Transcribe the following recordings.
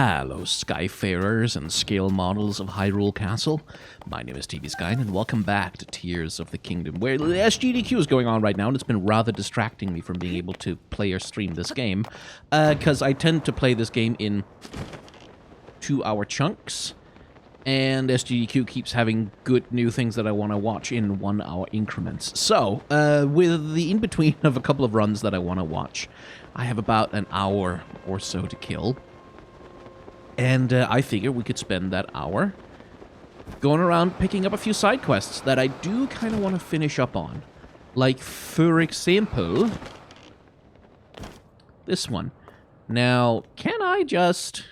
Hello, Skyfarers and scale models of Hyrule Castle. My name is TV Skyn, and welcome back to Tears of the Kingdom, where the SGDQ is going on right now, and it's been rather distracting me from being able to play or stream this game, because I tend to play this game in 2-hour chunks, and SGDQ keeps having good new things that I want to watch in 1-hour increments. So, with the in-between of a couple of runs that I want to watch, I have about an hour or so to kill. And I figure we could spend that hour going around picking up a few side quests that I do kind of want to finish up on. Like, for example, this one. Now, can I just...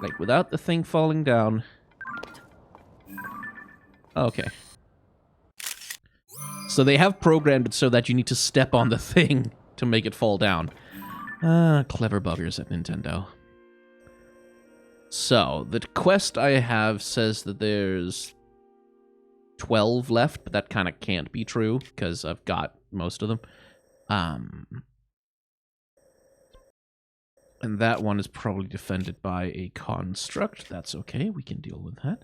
like, without the thing falling down... Okay. So they have programmed it so that you need to step on the thing to make it fall down. Clever buggers at Nintendo. So, the quest I have says that there's 12 left, but that kind of can't be true, because I've got most of them. And that one is probably defended by a construct. That's okay, we can deal with that.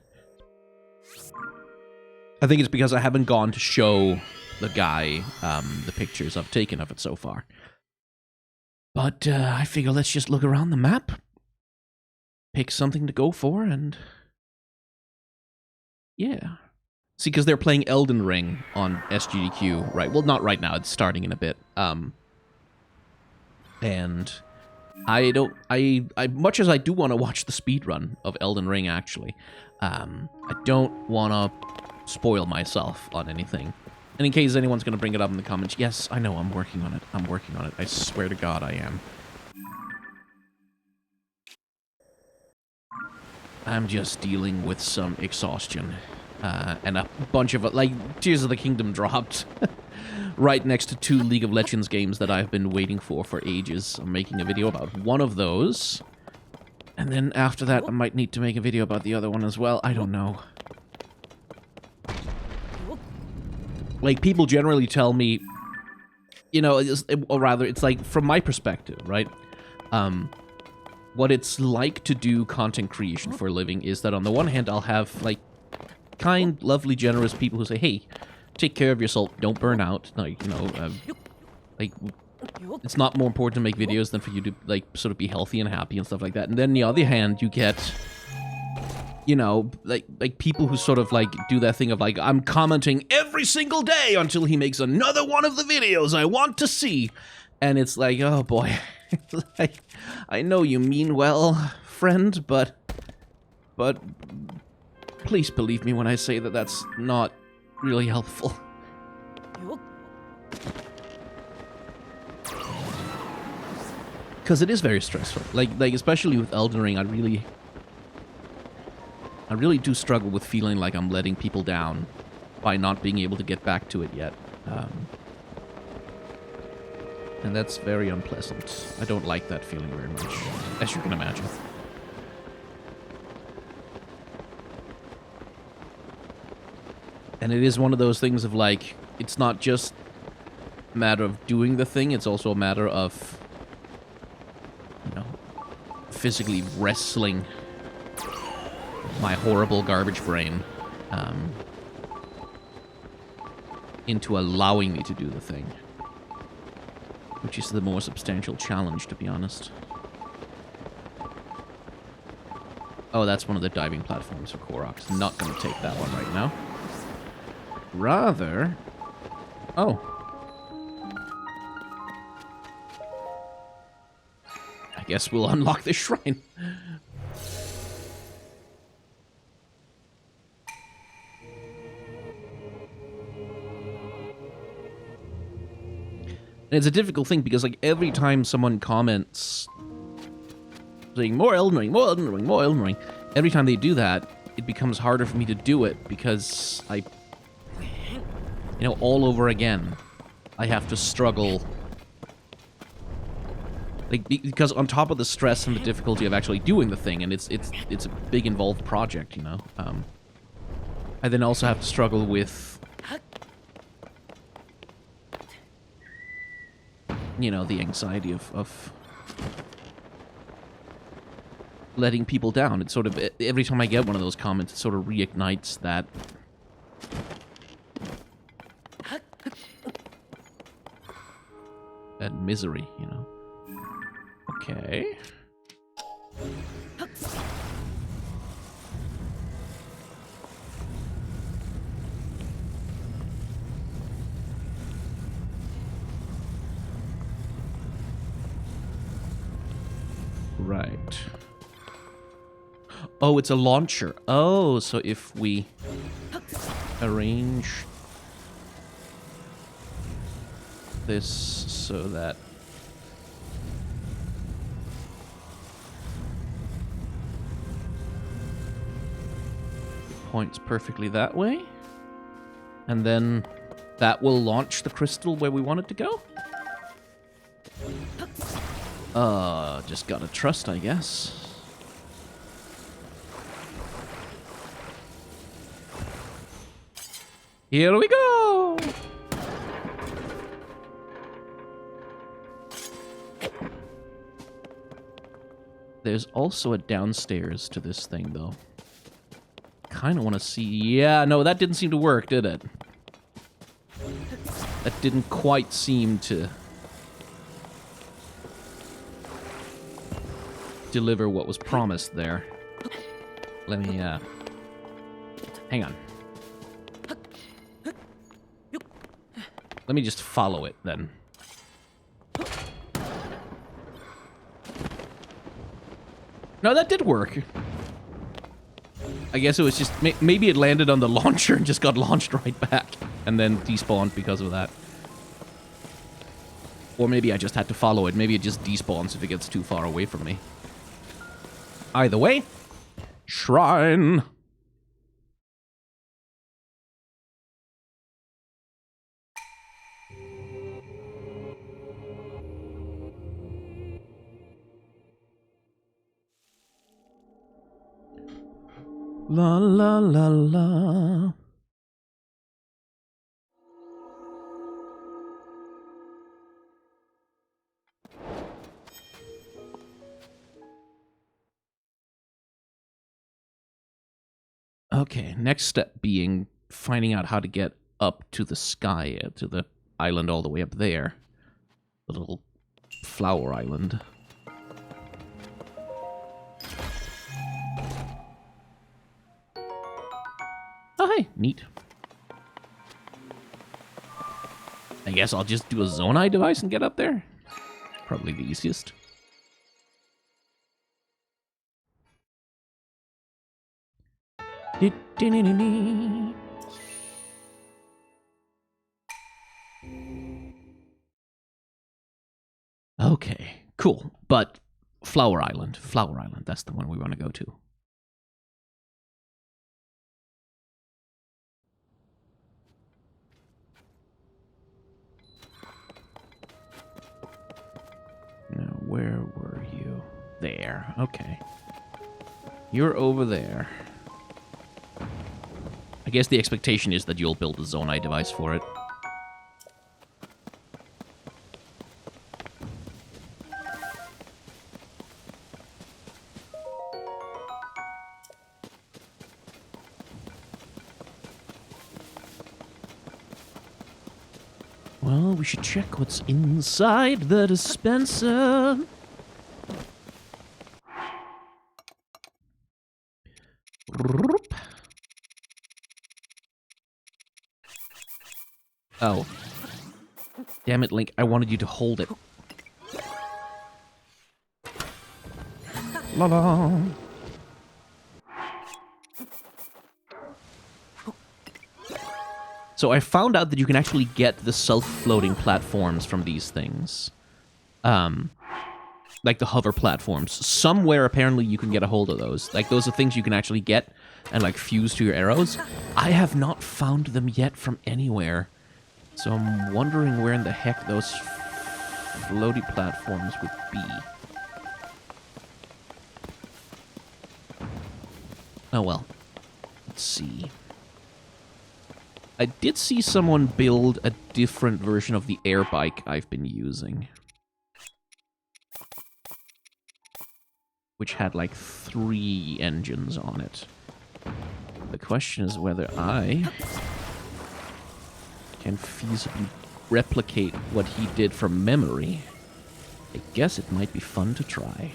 I think it's because I haven't gone to show the guy the pictures I've taken of it so far. But I figure let's just look around the map, pick something to go for, and yeah. See, because they're playing Elden Ring on SGDQ, right? Well, not right now. It's starting in a bit. And I much as I do want to watch the speedrun of Elden Ring, actually, I don't want to spoil myself on anything. And in case anyone's going to bring it up in the comments, yes, I know, I'm working on it. I'm working on it. I swear to God I am. I'm just dealing with some exhaustion. And a bunch of, like, Tears of the Kingdom dropped right next to 2 League of Legends games that I've been waiting for ages. I'm making a video about one of those. And then after that, I might need to make a video about the other one as well. I don't know. Like, people generally tell me, you know, or rather, it's like, from my perspective, right? What it's like to do content creation for a living is that on the one hand, I'll have, like, kind, lovely, generous people who say, hey, take care of yourself, don't burn out. Like, you know, like, it's not more important to make videos than for you to, like, sort of be healthy and happy and stuff like that. And then on the other hand, you get... you know, like people who sort of, like, do that thing of, like, I'm commenting every single day until he makes another one of the videos I want to see. And it's like, oh, boy. Like, I know you mean well, friend, but please believe me when I say that that's not really helpful. Because it is very stressful. Like, especially with Elden Ring, I really do struggle with feeling like I'm letting people down by not being able to get back to it yet. And that's very unpleasant. I don't like that feeling very much, as you can imagine. And it is one of those things of, like, it's not just a matter of doing the thing, it's also a matter of, you know, physically wrestling my horrible garbage brain into allowing me to do the thing, which is the more substantial challenge, to be honest. Oh, that's one of the diving platforms for Koroks. Not going to take that one right now. Rather... oh. I guess we'll unlock the shrine. And it's a difficult thing because, like, every time someone comments saying, more Elden Ring, more Elden Ring, more Elden Ring, every time they do that, it becomes harder for me to do it because you know, all over again, I have to struggle. Like, because on top of the stress and the difficulty of actually doing the thing, and it's a big involved project, you know, I then also have to struggle with you know, the anxiety of letting people down. It's sort of, every time I get one of those comments, it sort of reignites that. That misery, you know. Okay. Right. Oh, it's a launcher. Oh, so if we arrange this so that it points perfectly that way, and then that will launch the crystal where we want it to go? Just gotta trust, I guess. Here we go! There's also a downstairs to this thing, though. Kind of want to see... Yeah, no, that didn't seem to work, did it? That didn't quite seem to deliver what was promised there. Let me, hang on. Let me just follow it, then. No, that did work. I guess it was just... Maybe it landed on the launcher and just got launched right back. And then despawned because of that. Or maybe I just had to follow it. Maybe it just despawns if it gets too far away from me. Either way, shrine. La la la la. Okay, next step being finding out how to get up to the sky, to the island all the way up there. The little flower island. Oh, hey, neat. I guess I'll just do a Zonai device and get up there. Probably the easiest. Okay, cool. But Flower Island, that's the one we want to go to. Now, where were you? There, okay. You're over there. I guess the expectation is that you'll build a Zonai device for it. Well, we should check what's inside the dispenser. Oh. Damn it, Link. I wanted you to hold it. La la. So I found out that you can actually get the self-floating platforms from these things. Like the hover platforms. Somewhere, apparently, you can get a hold of those. Like, those are things you can actually get and, like, fuse to your arrows. I have not found them yet from anywhere. So I'm wondering where in the heck those floaty platforms would be. Oh well. Let's see. I did see someone build a different version of the air bike I've been using. which had like 3 engines on it. The question is whether I can feasibly replicate what he did from memory. I guess it might be fun to try.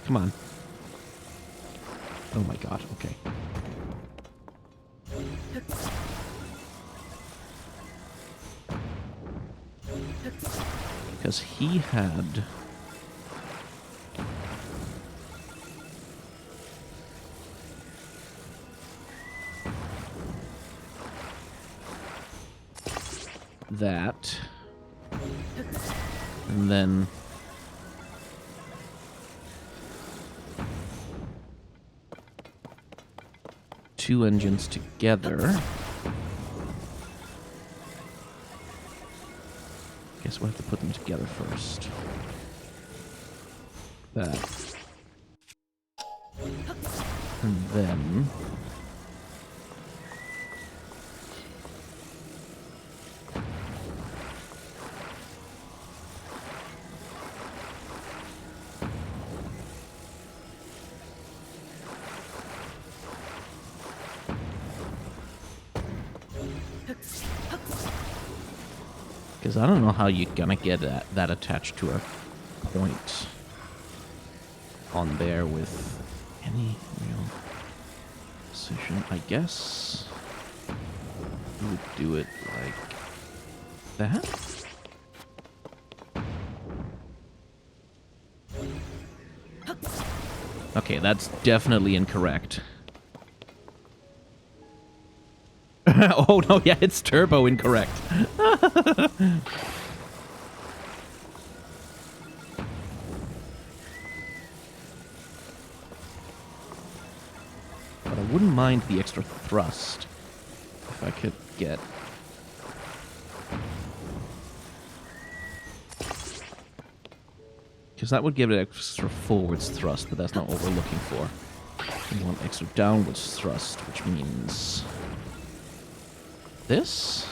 Come on. Oh my god, okay. Because he had... that. And then... two engines together. Guess we'll have to put them together first. That. And then... because I don't know how you're gonna get that attached to a point on there with any real precision. I guess we would do it like that. Okay, that's definitely incorrect. Oh no, yeah, it's turbo incorrect. But I wouldn't mind the extra thrust if I could get... because that would give it extra forwards thrust, but that's not what we're looking for. We want extra downwards thrust, which means... this?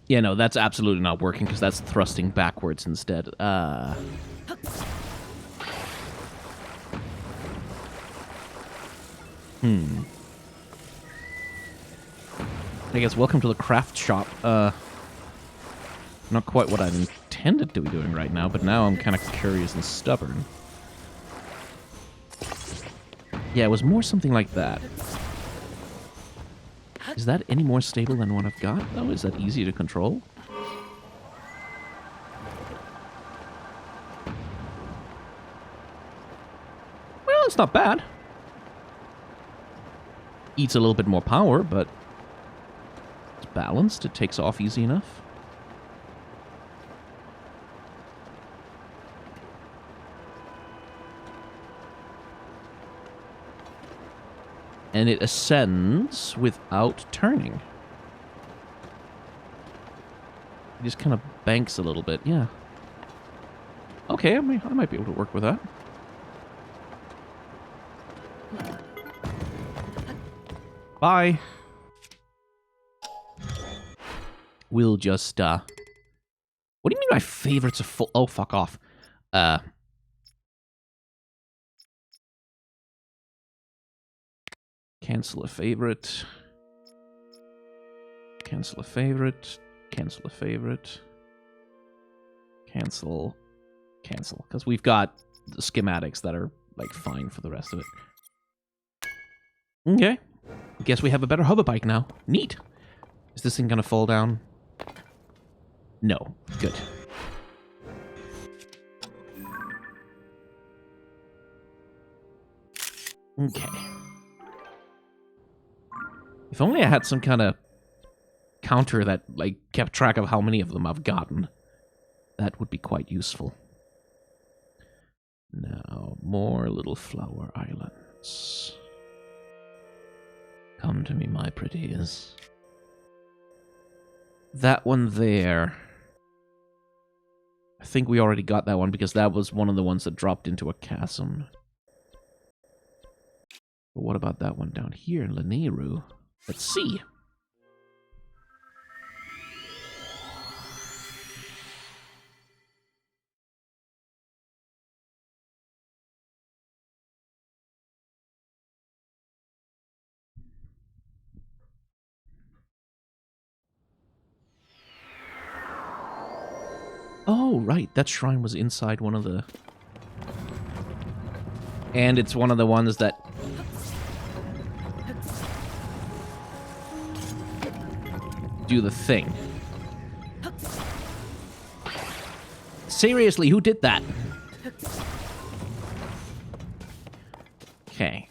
Yeah, no, that's absolutely not working because that's thrusting backwards instead. I guess welcome to the craft shop. Not quite what I intended to be doing right now, but now I'm kind of curious and stubborn. Yeah, it was more something like that. Is that any more stable than what I've got, though? Is that easy to control? Well, it's not bad. Eats a little bit more power, but it's balanced. It takes off easy enough. And it ascends without turning. It just kind of banks a little bit, yeah. Okay, I might be able to work with that. Bye. We'll just, What do you mean my favorites are full? Oh, fuck off. Cancel a favorite. Cancel a favorite. Cancel a favorite. Cancel. Cancel. Because we've got the schematics that are, like, fine for the rest of it. Okay. Guess we have a better hover bike now. Neat. Is this thing gonna fall down? No. Good. Okay. If only I had some kind of counter that, like, kept track of how many of them I've gotten. That would be quite useful. Now, more little flower islands. Come to me, my pretties. That one there. I think we already got that one because that was one of the ones that dropped into a chasm. But what about that one down here in Lanayru? Let's see. Oh, right. That shrine was inside one of the... And it's one of the ones that... do the thing. Seriously, who did that? Okay.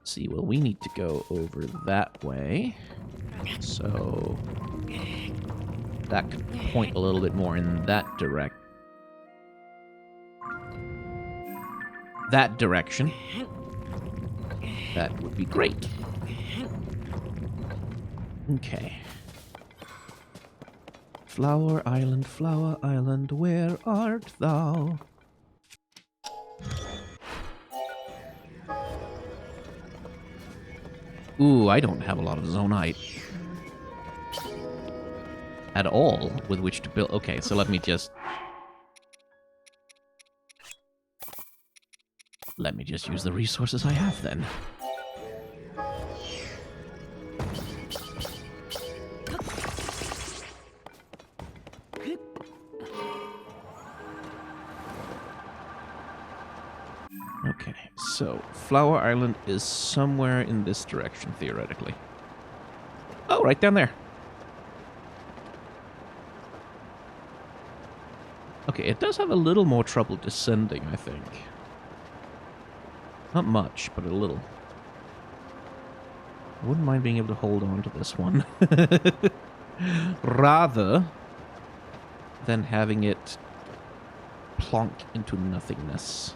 See, well, we need to go over that way. So... that could point a little bit more in that direction. That would be great. Okay. Flower Island, where art thou? Ooh, I don't have a lot of zonite at all with which to build. Okay, so let me just use the resources I have then. Okay, so Flower Island is somewhere in this direction, theoretically. Oh, right down there. Okay, it does have a little more trouble descending, I think. Not much, but a little. I wouldn't mind being able to hold on to this one. Rather than having it plonk into nothingness.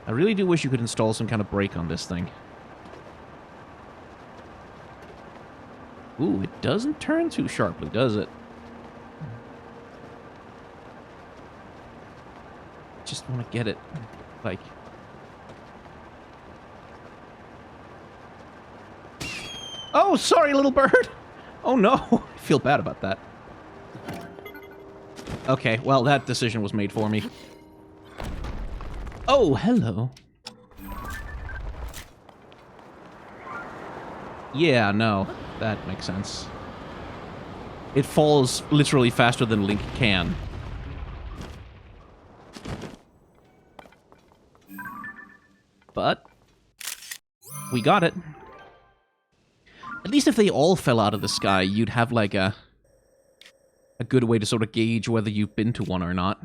I really do wish you could install some kind of brake on this thing. Ooh, it doesn't turn too sharply, does it? Just want to get it, like... Oh, sorry, little bird! Oh no, I feel bad about that. Okay, well, that decision was made for me. Oh, hello. Yeah, no, that makes sense. It falls literally faster than Link can. But we got it. At least if they all fell out of the sky, you'd have like a good way to sort of gauge whether you've been to one or not.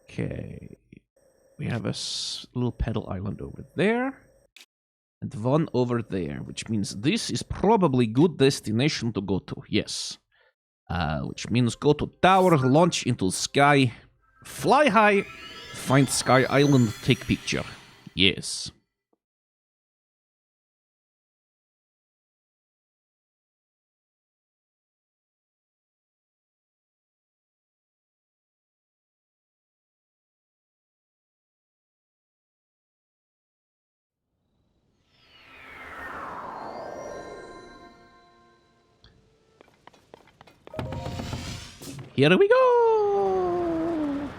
Okay. We have a little pedal island over there. And one over there, which means this is probably good destination to go to. Yes. Which means go to tower, launch into sky, fly high, find Sky Island, take picture. Yes. Here we go!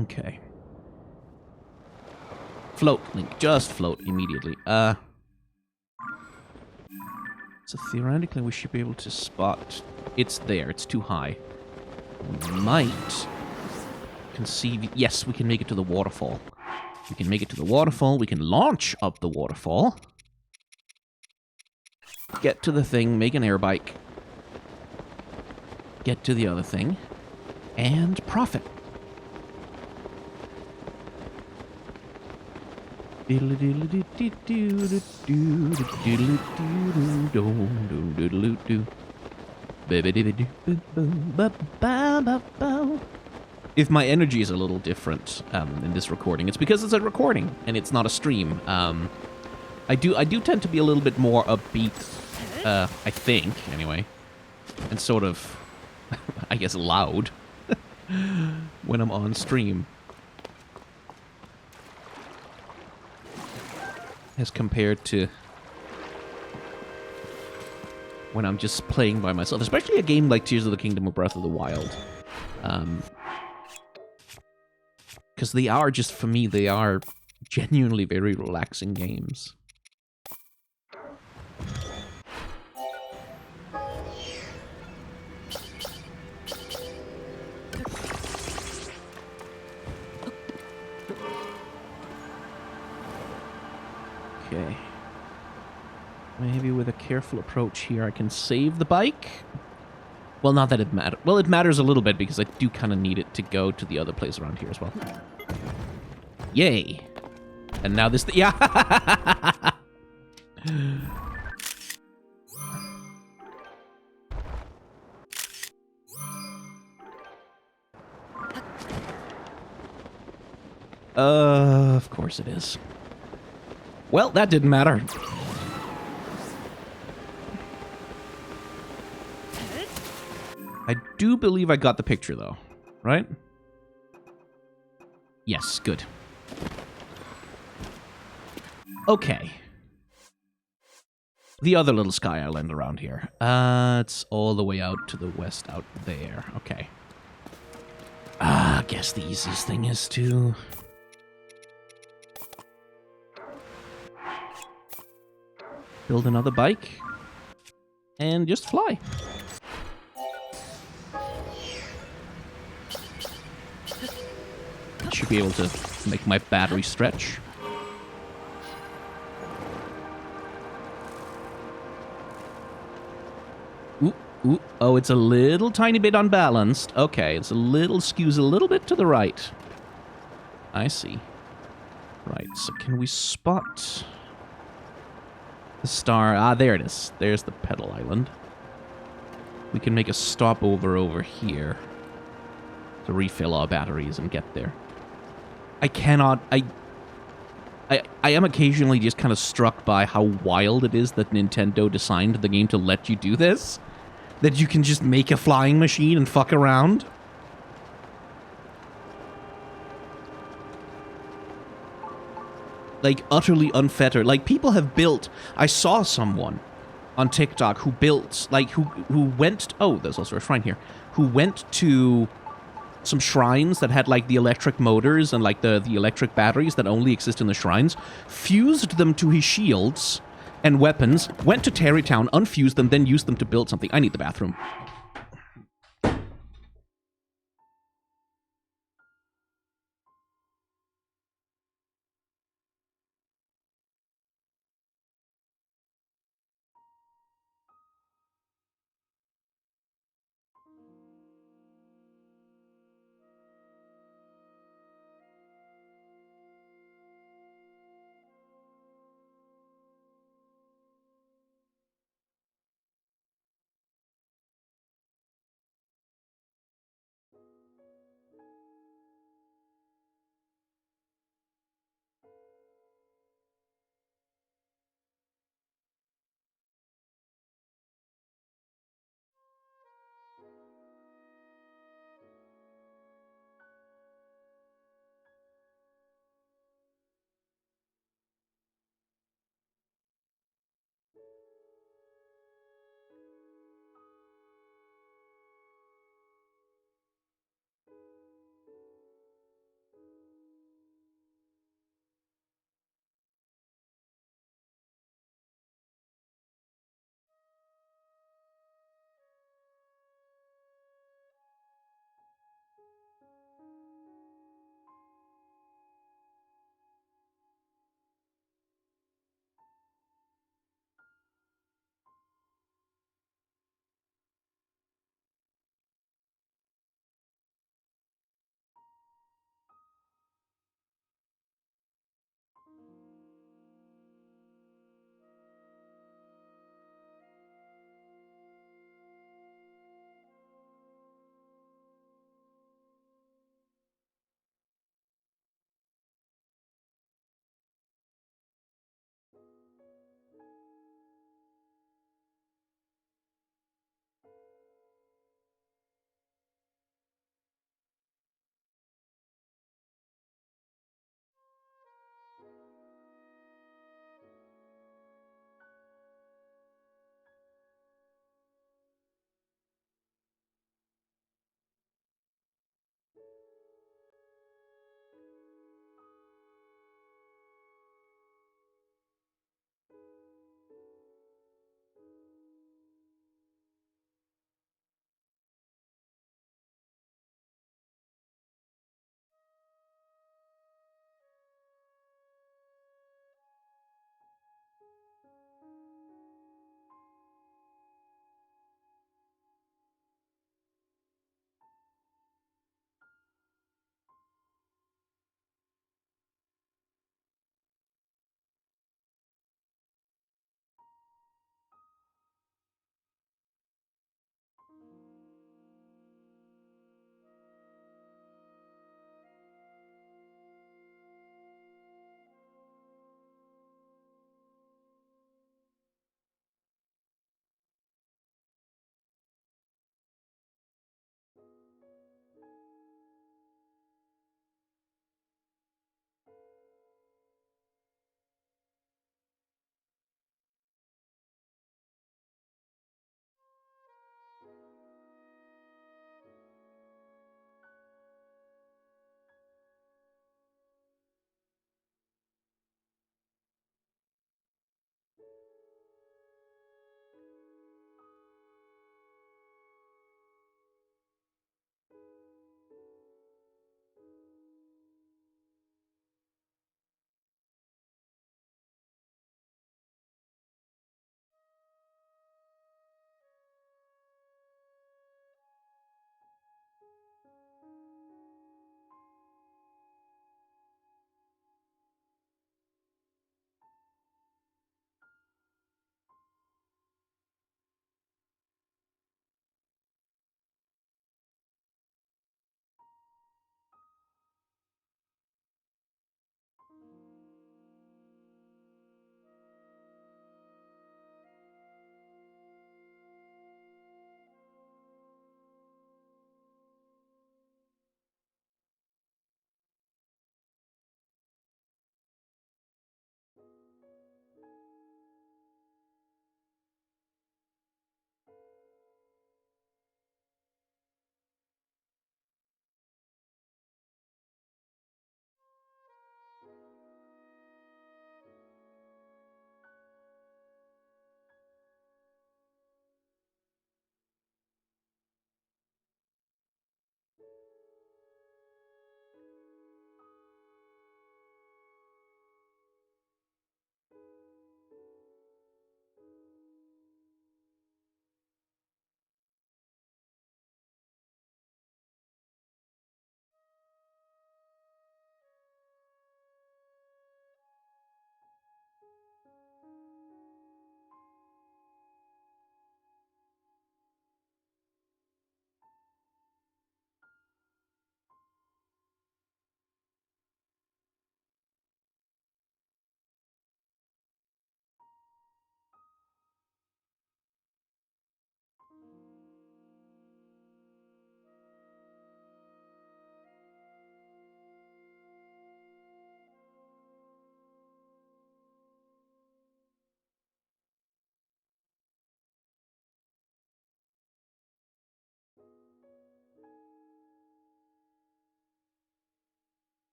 Okay. Float, Link. Just float immediately. So theoretically we should be able to spot... It's there. It's too high. We might conceive... Yes, we can make it to the waterfall. We can make it to the waterfall. We can launch up the waterfall. Get to the thing, make an air bike. Get to the other thing. And profit. If my energy is a little different in this recording, it's because it's a recording and it's not a stream. I do tend to be a little bit more upbeat, I think, anyway. And sort of, I guess, loud when I'm on stream. As compared to when I'm just playing by myself. Especially a game like Tears of the Kingdom or Breath of the Wild. Because they are, just for me, they are genuinely very relaxing games. Okay. Maybe with a careful approach here, I can save the bike. Well, not that it matters. Well, it matters a little bit because I do kind of need it to go to the other place around here as well. Yay. And now this... Yeah. Of course it is. Well, that didn't matter. I do believe I got the picture, though. Right? Yes, good. Okay. The other little sky island around here. It's all the way out to the west out there. Okay. I guess the easiest thing is to... build another bike. And just fly. Should be able to make my battery stretch. Ooh, ooh. Oh, it's a little tiny bit unbalanced. Okay, it's a little skews a little bit to the right. I see. Right, so can we spot the star? Ah, there it is. There's the pedal island. We can make a stopover over here to refill our batteries and get there. I cannot... I am occasionally just kind of struck by how wild it is that Nintendo designed the game to let you do this. That you can just make a flying machine and fuck around. Like, utterly unfettered. Like, people have built... I saw someone on TikTok who built... Like, who went... Oh, there's also a shrine here. Who went to some shrines that had, like, the electric motors and, like, the electric batteries that only exist in the shrines, fused them to his shields and weapons, went to Terrytown, unfused them, then used them to build something. I need the bathroom.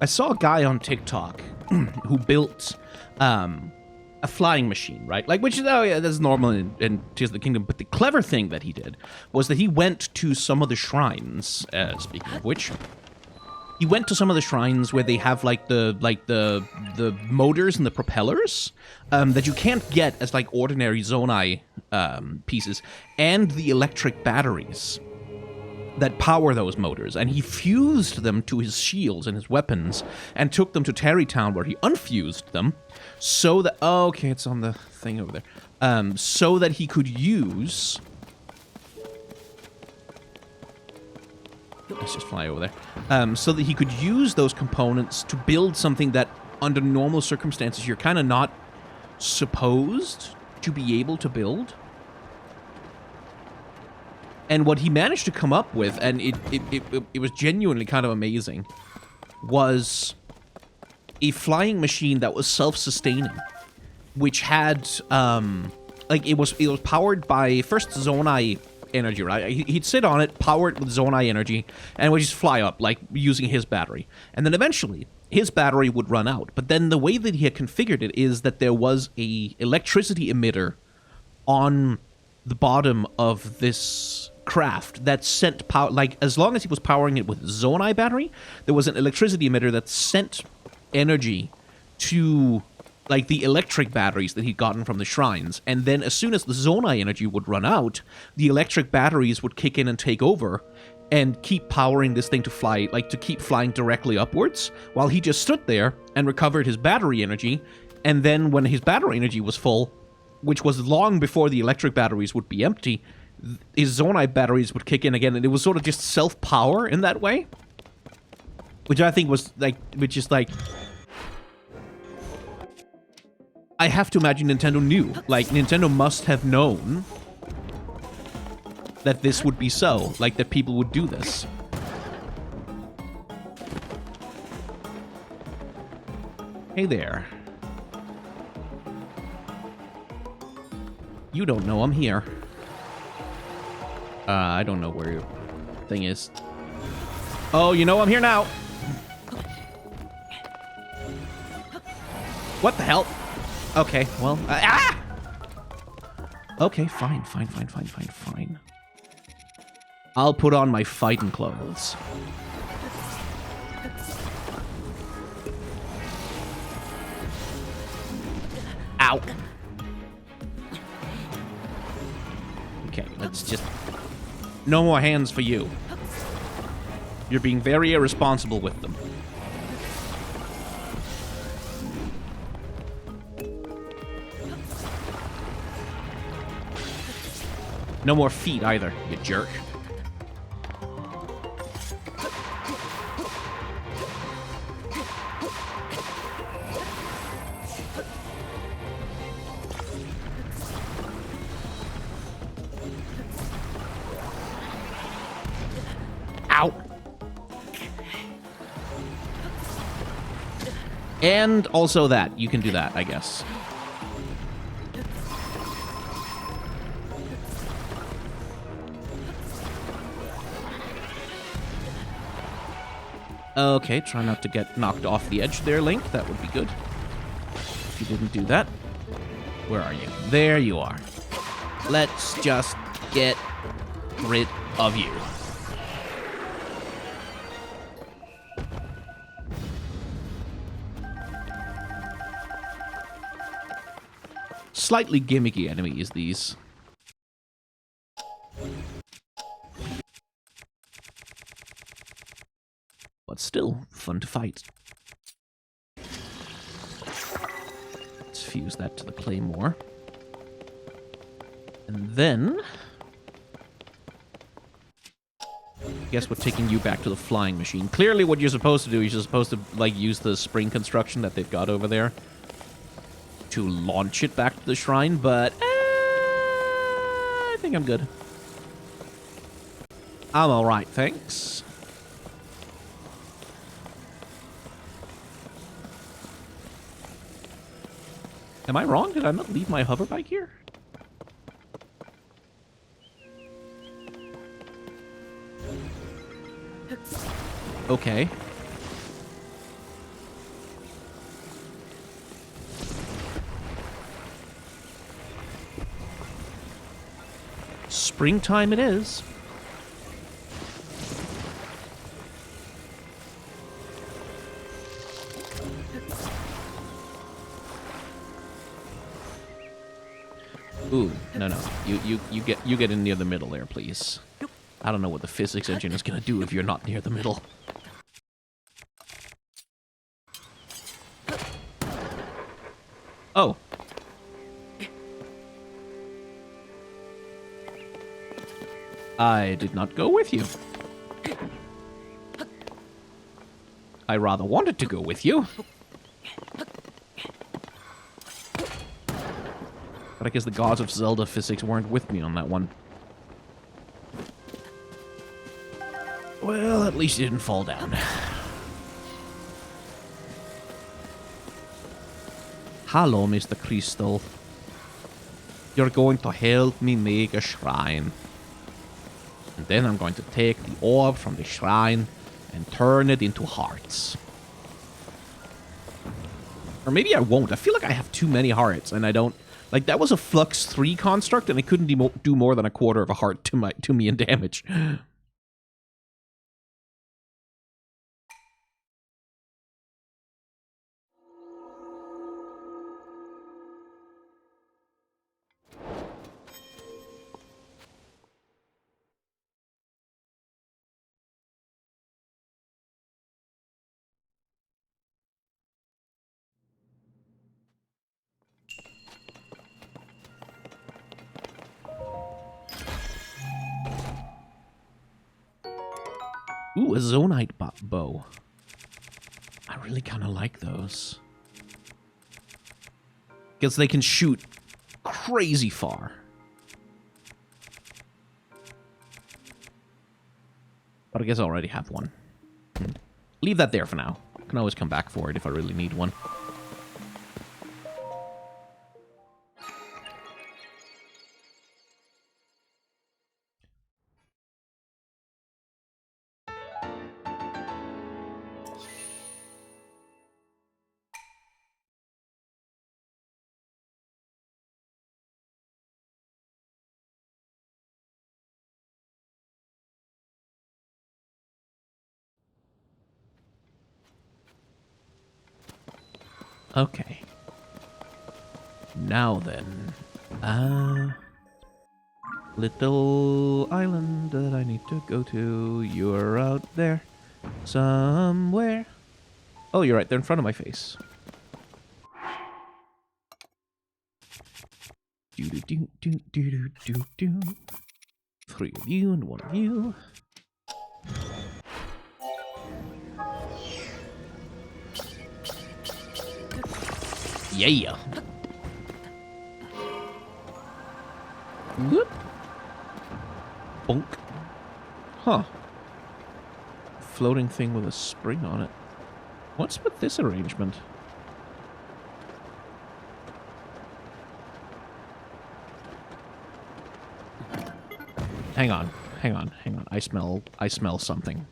I saw a guy on TikTok who built a flying machine, right? Like, which is, oh yeah, that's normal in Tears of the Kingdom. But the clever thing that he did was that he went to some of the shrines, speaking of which, he went to some of the shrines where they have like the motors and the propellers that you can't get as like ordinary Zonai pieces, and the electric batteries that power those motors, and he fused them to his shields and his weapons and took them to Tarrytown where he unfused them so that, oh, okay, it's on the thing over there, so that he could use, let's just fly over there, so that he could use those components to build something that under normal circumstances you're kind of not supposed to be able to build. And what he managed to come up with, and it was genuinely kind of amazing, was a flying machine that was self-sustaining, which had, like, it was powered by, first, Zonai energy, right? He'd sit on it, power it with Zonai energy, and it would just fly up, like, using his battery. And then eventually, his battery would run out. But then the way that he had configured it is that there was a electricity emitter on the bottom of this craft that sent power, like, as long as he was powering it with Zonai battery, there was an electricity emitter that sent energy to, like, the electric batteries that he'd gotten from the shrines. And then as soon as the Zonai energy would run out, the electric batteries would kick in and take over and keep powering this thing to fly, like, to keep flying directly upwards, while he just stood there and recovered his battery energy. And then when his battery energy was full, which was long before the electric batteries would be empty, his Zonai batteries would kick in again, and it was sort of just self-power in that way. Which I think was, like, which is, like, I have to imagine Nintendo knew. Like, Nintendo must have known that this would be so. Like, that people would do this. Hey there. You don't know I'm here. I don't know where your thing is. Oh, you know I'm here now. What the hell? Okay, well, okay, fine. I'll put on my fighting clothes. Ow. Okay, let's just... No more hands for you. You're being very irresponsible with them. No more feet either, you jerk. Ow. And also that. You can do that, I guess. Okay, try not to get knocked off the edge there, Link. That would be good. If you didn't do that. Where are you? There you are. Let's just get rid of you. Slightly gimmicky enemies, these. But still fun to fight. Let's fuse that to the claymore. And then... I guess we're taking you back to the flying machine. Clearly what you're supposed to do is you're supposed to, like, use the spring construction that they've got over there to launch it back to the shrine, but I think I'm good. I'm alright, thanks. Am I wrong? Did I not leave my hover bike here? Okay. springtime it is. Ooh, no. You get in near the middle there, please. I don't know what the physics engine is gonna do if you're not near the middle. Oh. I did not go with you. I rather wanted to go with you. But I guess the gods of Zelda physics weren't with me on that one. Well, at least you didn't fall down. Hello, Mr. Crystal. You're going to help me make a shrine. And then I'm going to take the orb from the shrine and turn it into hearts. Or maybe I won't. I feel like I have too many hearts and I don't... Like, that was a Flux 3 construct and I couldn't do more than a quarter of a heart to me in damage. Ooh, a Zonite bow. I really kind of like those. Because they can shoot crazy far. But I guess I already have one. Leave that there for now. I can always come back for it if I really need one. Okay. Now then. Little island that I need to go to. You're out there somewhere. Oh, you're right there in front of my face. Do do do do do do do. 3 of you and 1 of you. Yeah. Whoop. Bonk. Huh. Floating thing with a spring on it. What's with this arrangement? Hang on. I smell something.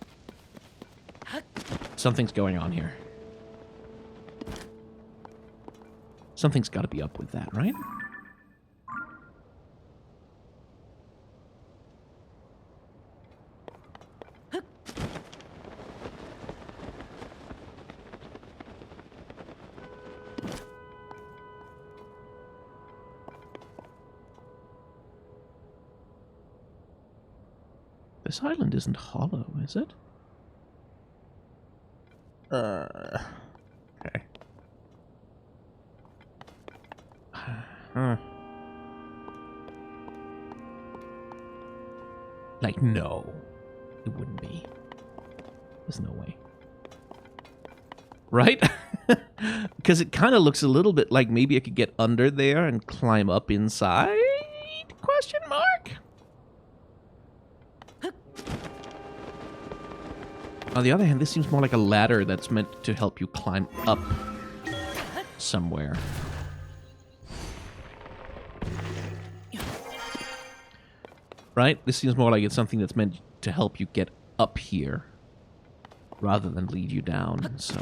Something's going on here. Something's got to be up with that, right? This island isn't hollow, is it? Okay. Like, no. It wouldn't be. There's no way. Right? Because it kind of looks a little bit like maybe I could get under there and climb up inside? Question mark? On the other hand, this seems more like a ladder that's meant to help you climb up somewhere. Right? This seems more like it's something that's meant to help you get up here rather than lead you down, so...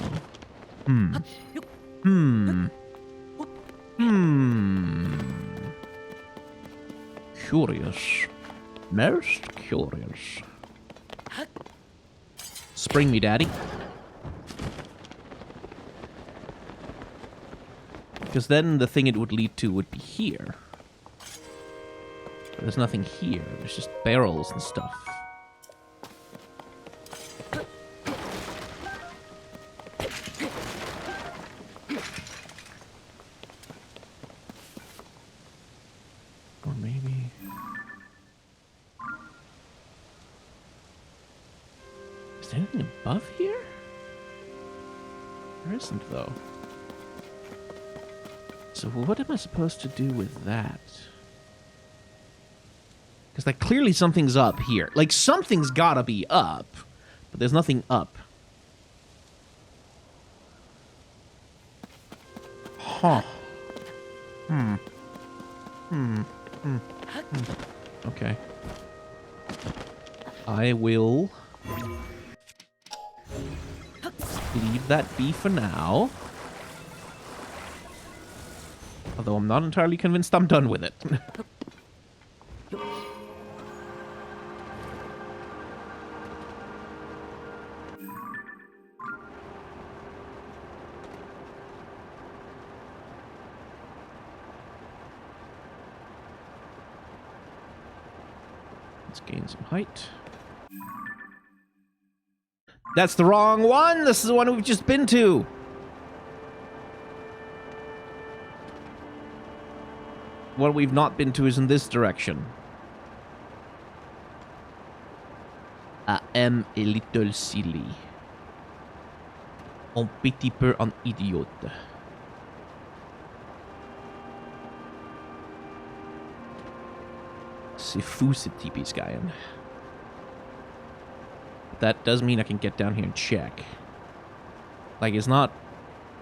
Curious. Most curious. Spring me, daddy. Because then the thing it would lead to would be here. But there's nothing here. There's just barrels and stuff. Or maybe... Is there anything above here? There isn't, though. So what am I supposed to do with that? Because like clearly something's up here. Like something's gotta be up, but there's nothing up. Huh. Okay. I will leave that be for now. Although I'm not entirely convinced I'm done with it. Let's gain some height. That's the wrong one! This is the one we've just been to! What we've not been to is in this direction. I am a little silly. Un petit peu un idiote. C'est fou ce typiskt. That does mean I can get down here and check. Like, it's not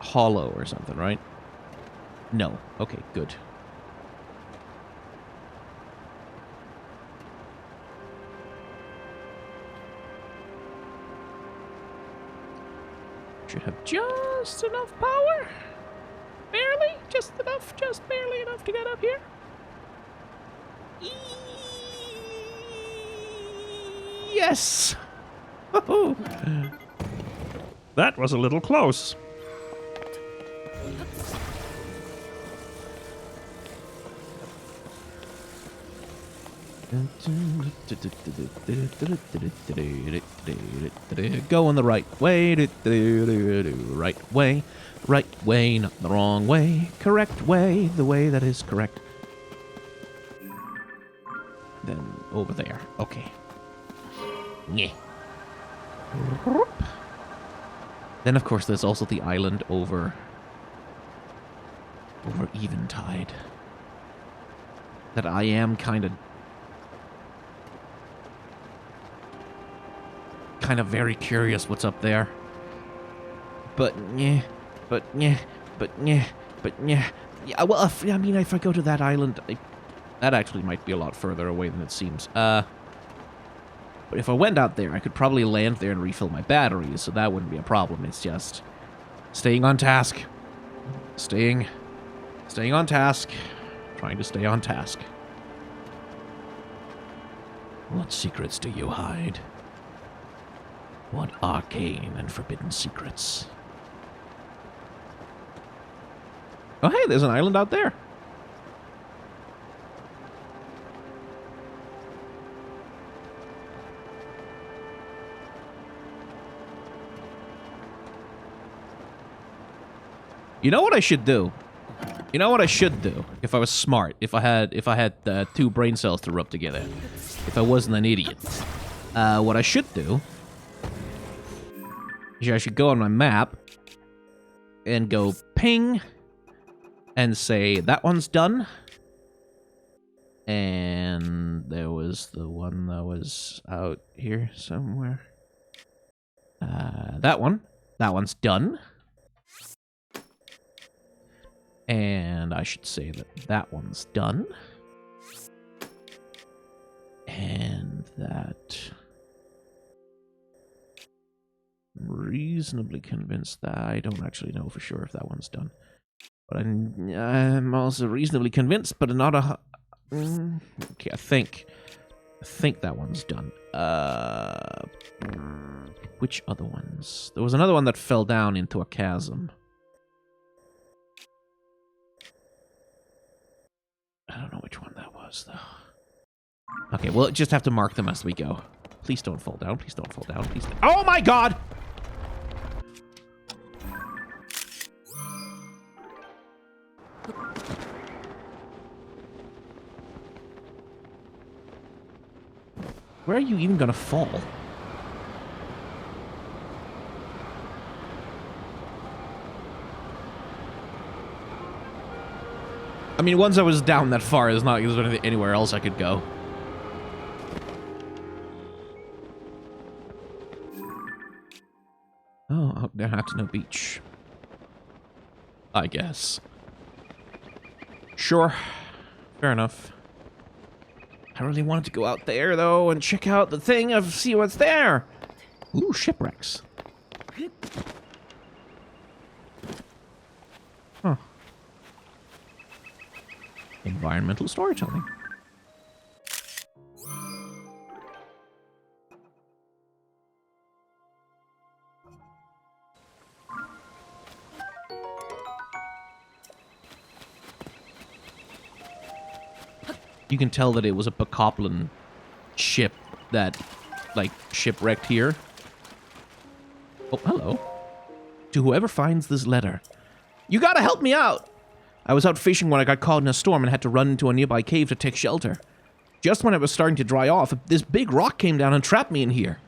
hollow or something, right? No. Okay, good. Should have just enough power. Barely. Just enough. Just barely enough to get up here. Yes. That was a little close. Going the right way. Right way. Right way, not the wrong way. Correct way, the way that is correct. Then over there. Okay. Yeah. Then, of course, there's also the island over Eventide. That I am kind of very curious what's up there. But yeah. Yeah, well, if I go to that island, that actually might be a lot further away than it seems. But if I went out there, I could probably land there and refill my batteries, so that wouldn't be a problem. It's just staying on task. Staying on task. Trying to stay on task. What secrets do you hide? What arcane and forbidden secrets? Oh, hey, there's an island out there. You know what I should do? You know what I should do if I was smart, if I had 2 brain cells to rub together, if I wasn't an idiot. What I should do is I should go on my map and go ping and say that one's done. And there was the one that was out here somewhere. That one's done. And I should say that one's done. And that... I'm reasonably convinced that I don't actually know for sure if that one's done. But I'm also reasonably convinced, but not a... Okay, I think think that one's done. Which other ones? There was another one that fell down into a chasm. I don't know which one that was, though. Okay, we'll just have to mark them as we go. Please don't fall down. Please don't fall down. Please don't. Oh my god! Where are you even gonna fall? I mean, once I was down that far, there's not anywhere else I could go. Oh, out there had to no beach. I guess. Sure. Fair enough. I really wanted to go out there, though, and check out the thing and see what's there. Ooh, shipwrecks. Huh. Environmental storytelling. You can tell that it was a Bokoblin ship that, like, shipwrecked here. Oh, hello. To whoever finds this letter. You gotta help me out! I was out fishing when I got caught in a storm and had to run into a nearby cave to take shelter. Just when it was starting to dry off, this big rock came down and trapped me in here.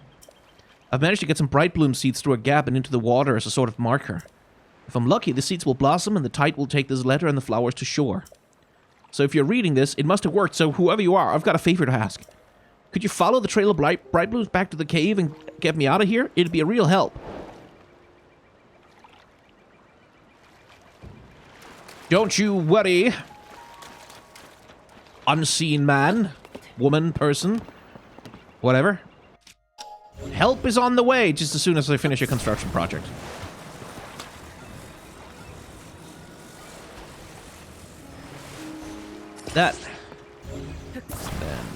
I've managed to get some bright bloom seeds through a gap and into the water as a sort of marker. If I'm lucky, the seeds will blossom and the tide will take this letter and the flowers to shore. So if you're reading this, it must have worked, so whoever you are, I've got a favor to ask. Could you follow the trail of bright blooms back to the cave and get me out of here? It'd be a real help. Don't you worry. Unseen man, woman, person, whatever. Help is on the way just as soon as I finish a construction project. That. Then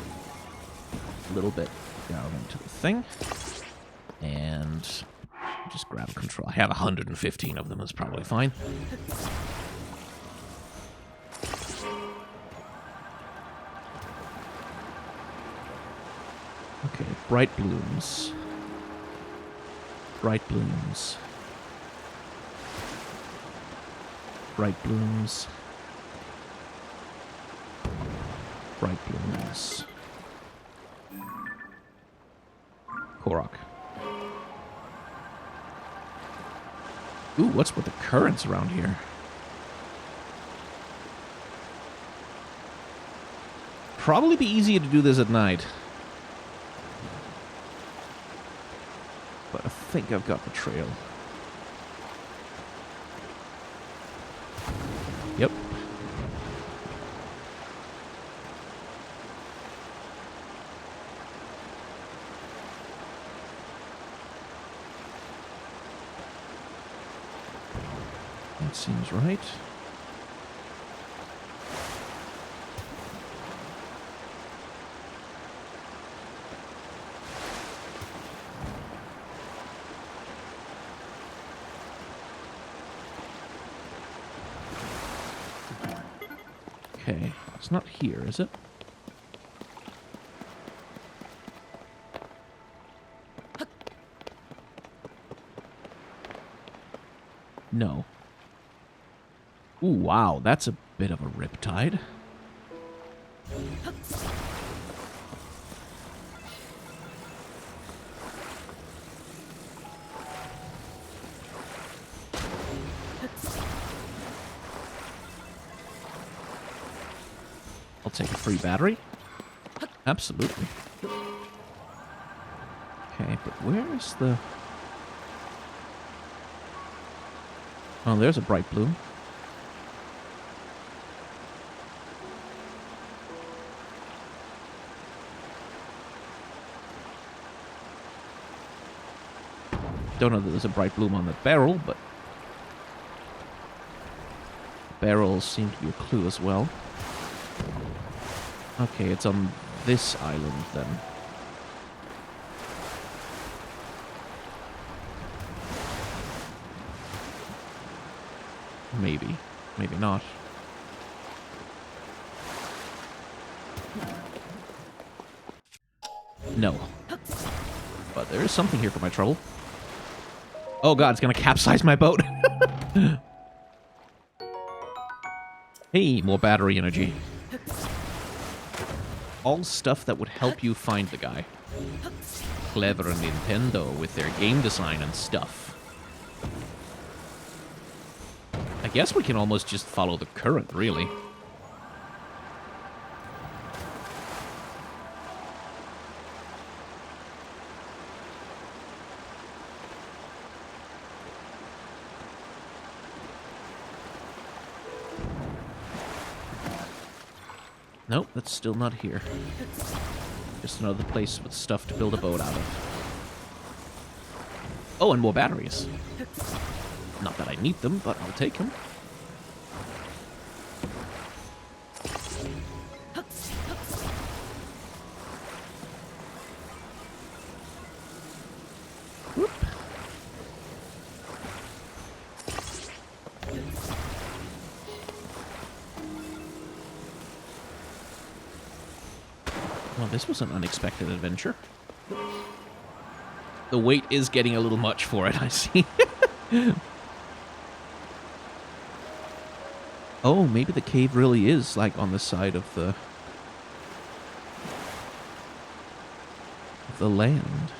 a little bit down into the thing. And just grab a control. I have 115 of them. That's probably fine. Okay, bright blooms. Bright blooms. Bright blooms. Bright blooms. Korok. Ooh, what's with the currents around here? Probably be easier to do this at night. But I think I've got the trail. Yep. That seems right. Okay, it's not here, is it? No. Ooh, wow, that's a bit of a riptide. I'll take a free battery. Absolutely. Okay, but where is the... Oh, there's a bright bloom. Don't know that there's a bright bloom on the barrel, but... Barrels seem to be a clue as well. Okay, it's on this island, then. Maybe. Maybe not. No. But there is something here for my trouble. Oh god, it's gonna capsize my boat. Hey, more battery energy. All stuff that would help you find the guy. Clever Nintendo with their game design and stuff. I guess we can almost just follow the current, really. Nope, that's still not here. Just another place with stuff to build a boat out of. Oh, and more batteries. Not that I need them, but I'll take them. Whoop. Well, this was an unexpected adventure. The weight is getting a little much for it, I see. Oh, maybe the cave really is, like, on the side of the land.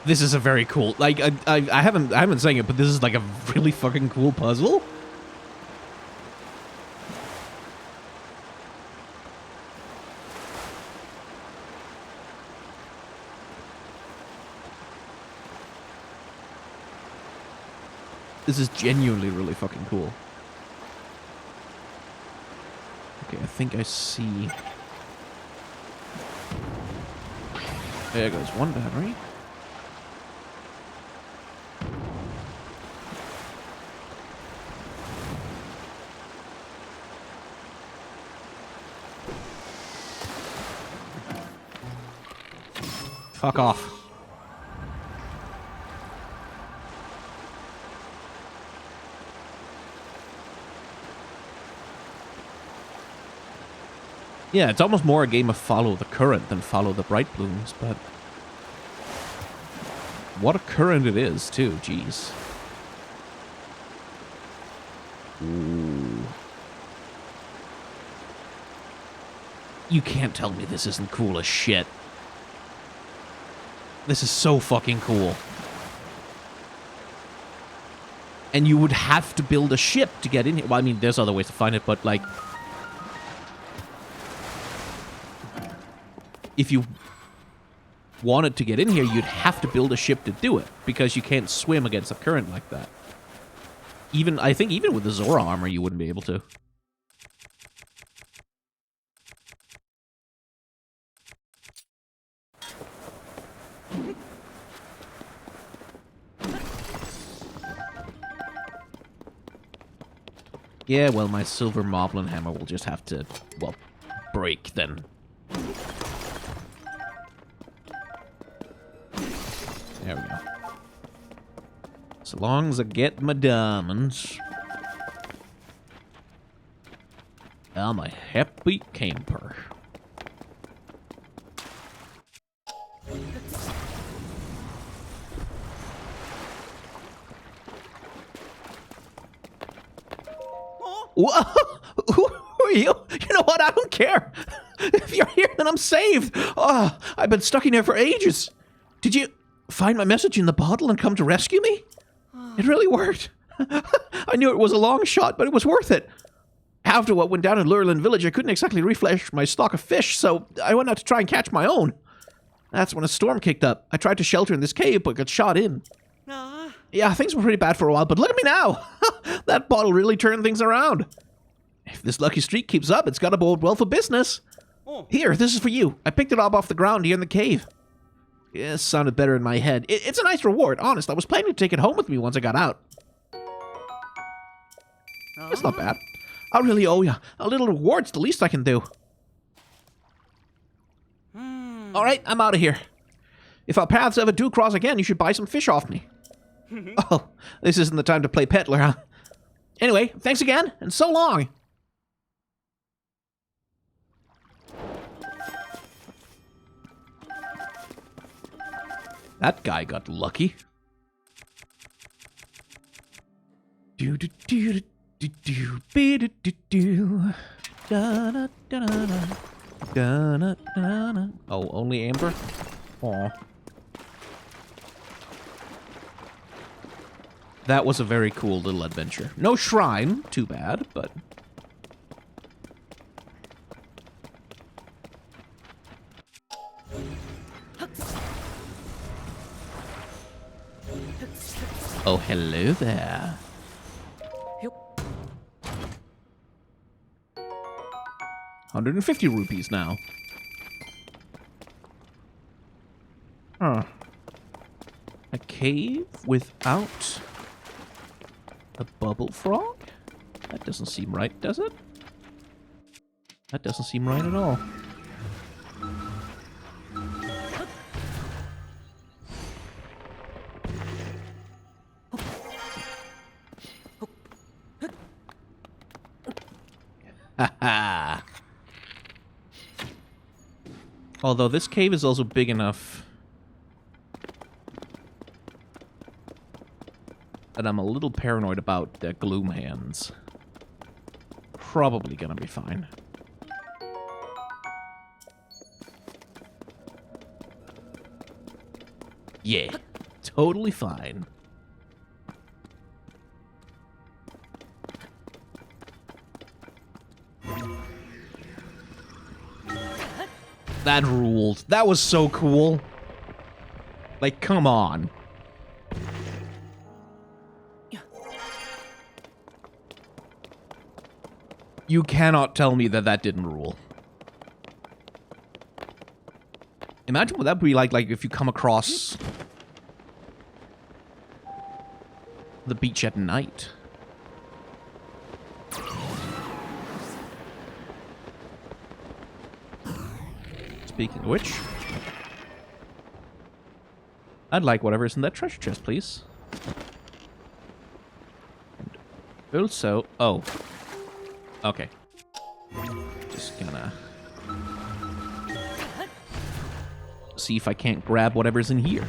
This is a very cool, like, I haven't been saying it, but this is like a really fucking cool puzzle. This is genuinely really fucking cool. Okay, I think I see. There goes one battery. Fuck off. Yeah, it's almost more a game of follow the current than follow the bright blooms, but what a current it is, too, jeez. Ooh. You can't tell me this isn't cool as shit. This is so fucking cool. And you would have to build a ship to get in here. Well, I mean, there's other ways to find it, but, like, if you wanted to get in here, you'd have to build a ship to do it, because you can't swim against a current like that. I think even with the Zora armor, you wouldn't be able to. Yeah, well, my silver moblin hammer will just have to, well, break then. There we go. So long as I get my diamonds, I'm a happy camper. Whoa! Who are you? You know what? I don't care. If you're here, then I'm saved. Oh, I've been stuck in here for ages. Did you find my message in the bottle and come to rescue me? It really worked. I knew it was a long shot, but it was worth it. After what went down in Lurelin Village, I couldn't exactly refresh my stock of fish, so I went out to try and catch my own. That's when a storm kicked up. I tried to shelter in this cave, but got shot in. Yeah, things were pretty bad for a while, but look at me now. That bottle really turned things around. If this lucky streak keeps up, it's gotta bode well for business. Here, this is for you. I picked it up off the ground here in the cave. Yeah, it sounded better in my head. It's a nice reward, honest. I was planning to take it home with me once I got out. It's not bad. I really owe you. A little reward's the least I can do. All right, I'm out of here. If our paths ever do cross again, you should buy some fish off me. Oh, this isn't the time to play peddler, huh? Anyway, thanks again, and so long. That guy got lucky. Do do do do do do do do do. Da da da da da. Da da da da. Oh, only Amber? Aw. That was a very cool little adventure. No shrine, too bad, but... Oh, hello there. 150 rupees now. Huh. A cave without a bubble frog? That doesn't seem right, does it? That doesn't seem right at all. Haha. Although this cave is also big enough that I'm a little paranoid about their gloom hands. Probably gonna be fine. Yeah, totally fine. That ruled. That was so cool. Like, come on. You cannot tell me that that didn't rule. Imagine what that would be like if you come across the beach at night. Speaking of which, I'd like whatever's in that treasure chest, please. And also, oh, okay. Just gonna see if I can't grab whatever's in here.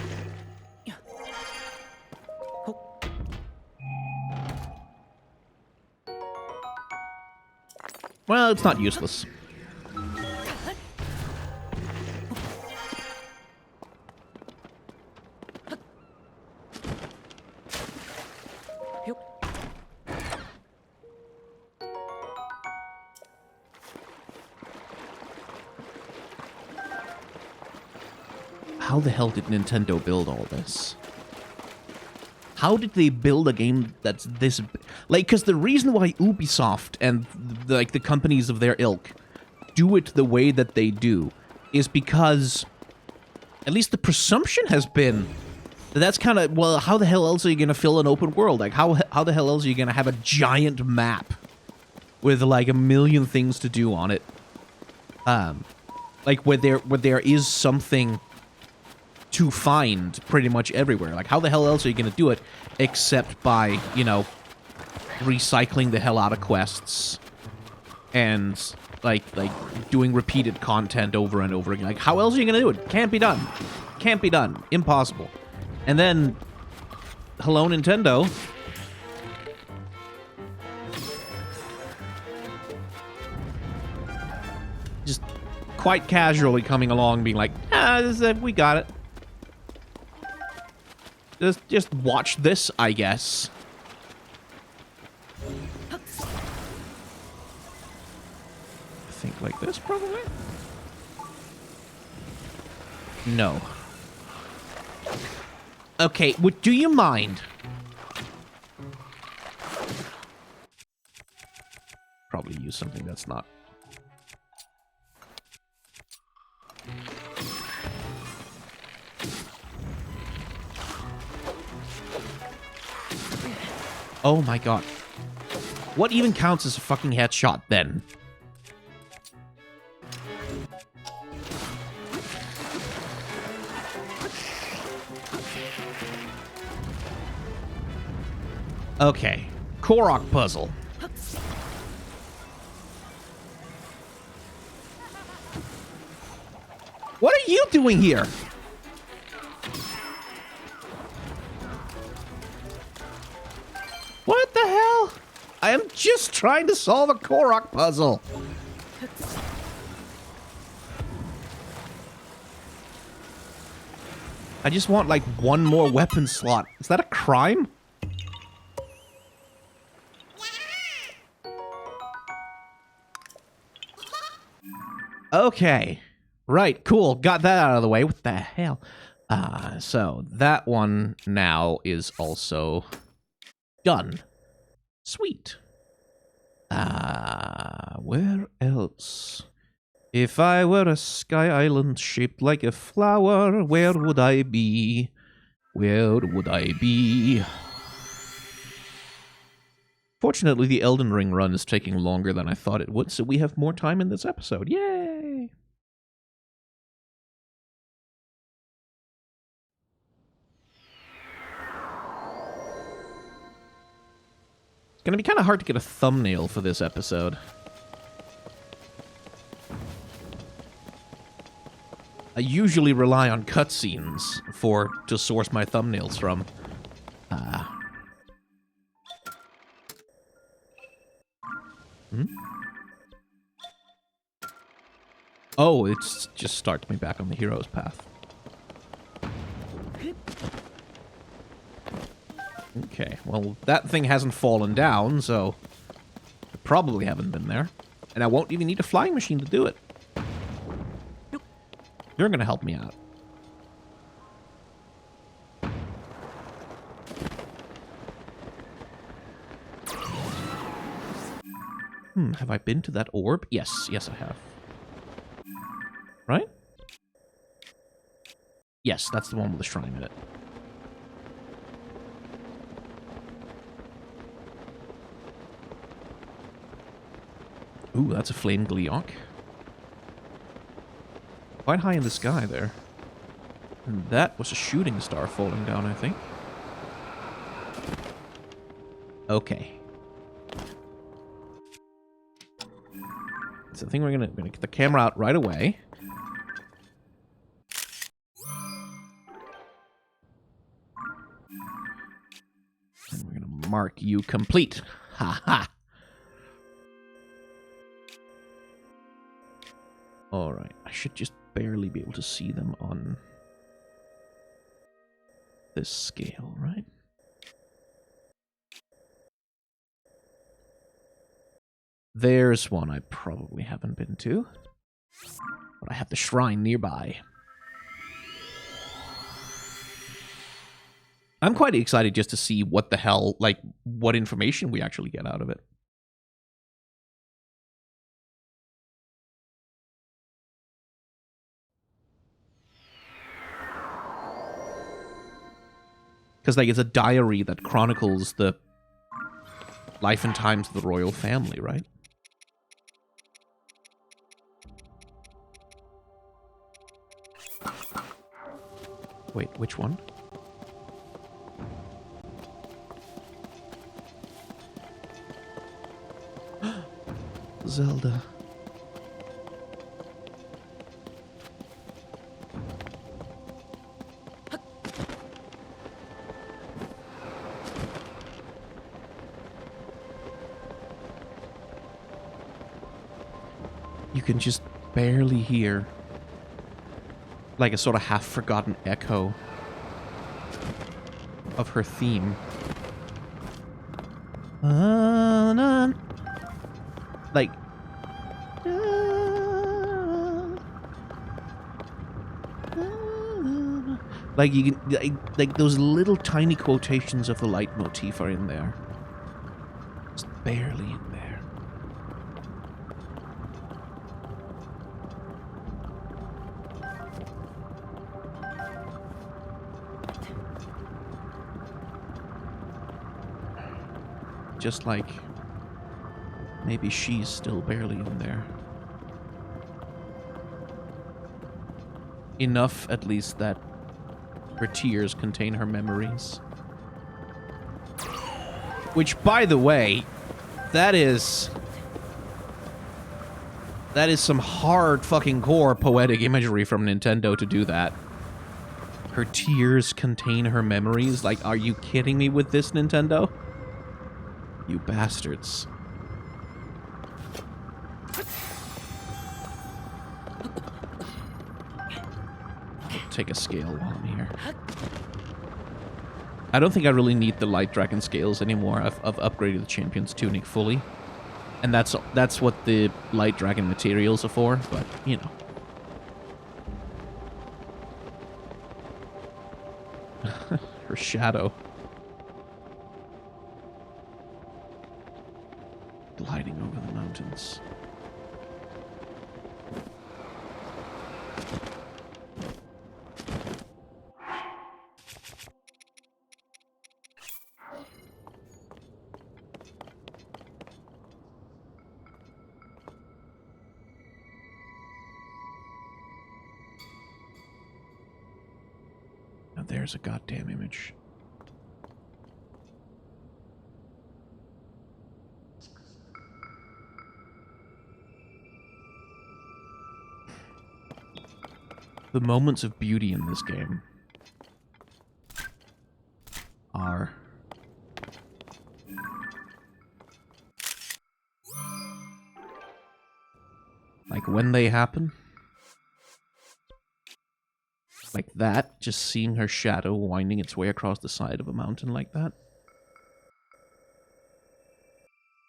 Well, it's not useless. How the hell did Nintendo build all this? How did they build a game that's this... Like, because the reason why Ubisoft and, like, the companies of their ilk do it the way that they do is because, at least the presumption has been, that that's kind of, well, how the hell else are you going to fill an open world? Like, how the hell else are you going to have a giant map with, like, a million things to do on it? Like, where there is something to find pretty much everywhere. Like, how the hell else are you going to do it except by, you know, recycling the hell out of quests and, like doing repeated content over and over again. Like, how else are you going to do it? Can't be done. Can't be done. Impossible. And then, hello, Nintendo. Just quite casually coming along, being like, we got it. Just watch this, I guess. I think like this, probably? No. Okay, do you mind? Probably use something that's not... Oh my god. What even counts as a fucking headshot then? Okay. Korok puzzle. What are you doing here? What the hell? I am just trying to solve a Korok puzzle. I just want like one more weapon slot. Is that a crime? Okay. Right, cool. Got that out of the way. What the hell? So that one now is also done. Sweet. Where else? If I were a sky island shaped like a flower, where would I be? Where would I be? Fortunately, the Elden Ring run is taking longer than I thought it would, so we have more time in this episode. Yay! It's gonna be kind of hard to get a thumbnail for this episode. I usually rely on cutscenes to source my thumbnails from. Oh, it just starts me back on the hero's path. Okay, well, that thing hasn't fallen down, so I probably haven't been there. And I won't even need a flying machine to do it. You're gonna help me out. Have I been to that orb? Yes, yes I have. Right? Yes, that's the one with the shrine in it. Ooh, that's a flame Gleeok. Quite high in the sky there. And that was a shooting star falling down, I think. Okay. So I think we're gonna get the camera out right away. And we're gonna mark you complete. Ha ha. Alright, I should just barely be able to see them on this scale, right? There's one I probably haven't been to. But I have the shrine nearby. I'm quite excited just to see what the hell, like, what information we actually get out of it. Because, like, it's a diary that chronicles the life and times of the royal family, right? Wait, which one? Zelda. You can just barely hear, like, a sort of half-forgotten echo of her theme. Like, like you can, like those little tiny quotations of the leitmotif are in there, just barely in there. just like... maybe she's still barely in there. Enough, at least, that her tears contain her memories. Which, by the way, that is some hard fucking core poetic imagery from Nintendo to do that. Her tears contain her memories? Like, are you kidding me with this, Nintendo? You bastards. Take a scale while I'm here. I don't think I really need the Light Dragon scales anymore. I've upgraded the Champion's Tunic fully. And that's what the Light Dragon materials are for, but, you know. Her shadow. Gliding over the mountains. Now there's a goddamn image. The moments of beauty in this game are like when they happen. Like that, just seeing her shadow winding its way across the side of a mountain like that.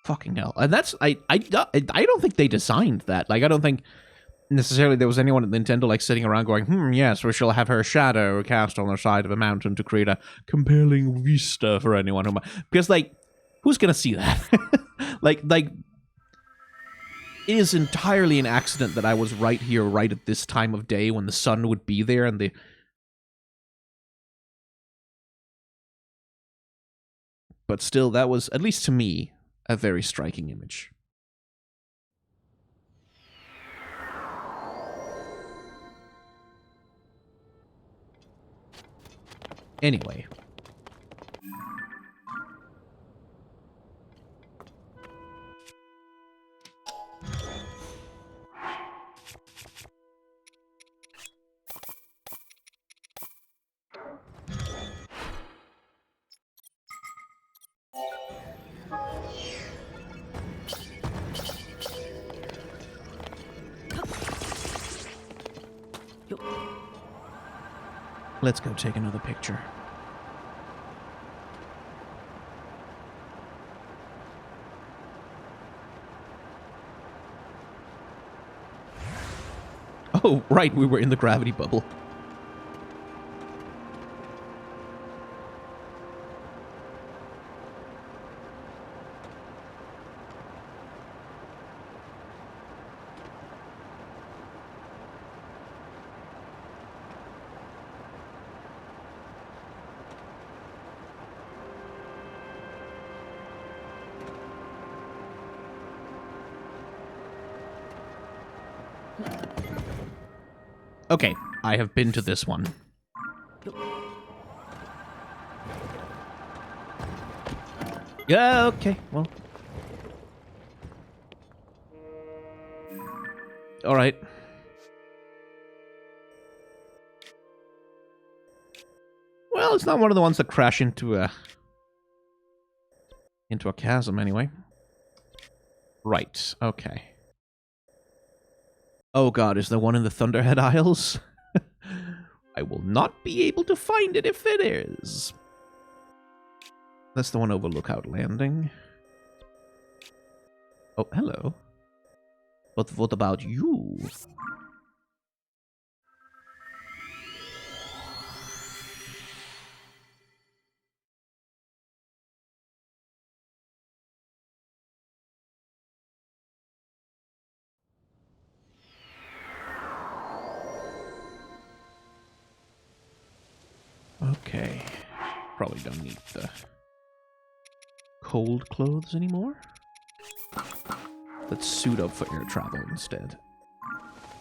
Fucking hell. And that's I don't think they designed that. Like I don't think necessarily there was anyone at Nintendo like sitting around going, yes, we shall have her shadow cast on the side of a mountain to create a compelling vista for anyone who might. Because, like, who's gonna see that? like, it is entirely an accident that I was right here, right at this time of day when the sun would be there and the... But still, that was, at least to me, a very striking image. Anyway. Let's go take another picture. Oh, right, we were in the gravity bubble. Okay, I have been to this one. Yeah, okay, well. Alright. Well, it's not one of the ones that crash into a chasm anyway. Right, okay. Oh god, is there one in the Thunderhead Isles? I will not be able to find it if it is. That's the one over Lookout Landing. Oh, hello. But what about you? Okay. Probably don't need the cold clothes anymore. Let's suit up for air travel instead.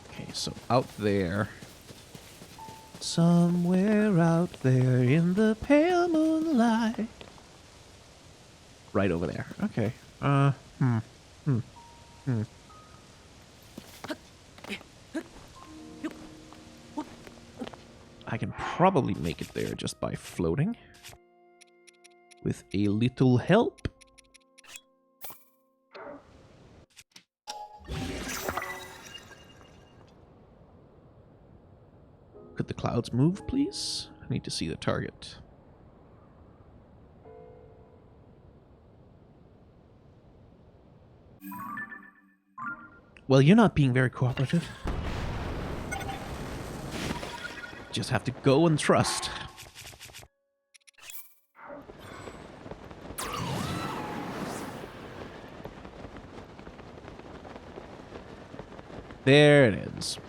Okay, so out there. Somewhere out there in the pale moonlight. Right over there. Okay. I can probably make it there just by floating. With a little help. Could the clouds move, please? I need to see the target. Well, you're not being very cooperative. Just have to go and trust. There it is.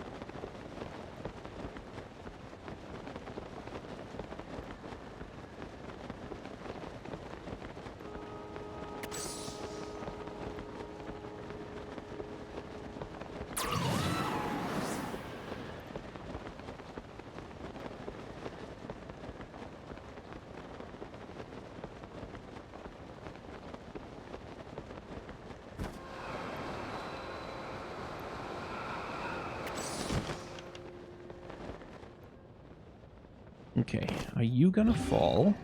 Okay, are you gonna fall?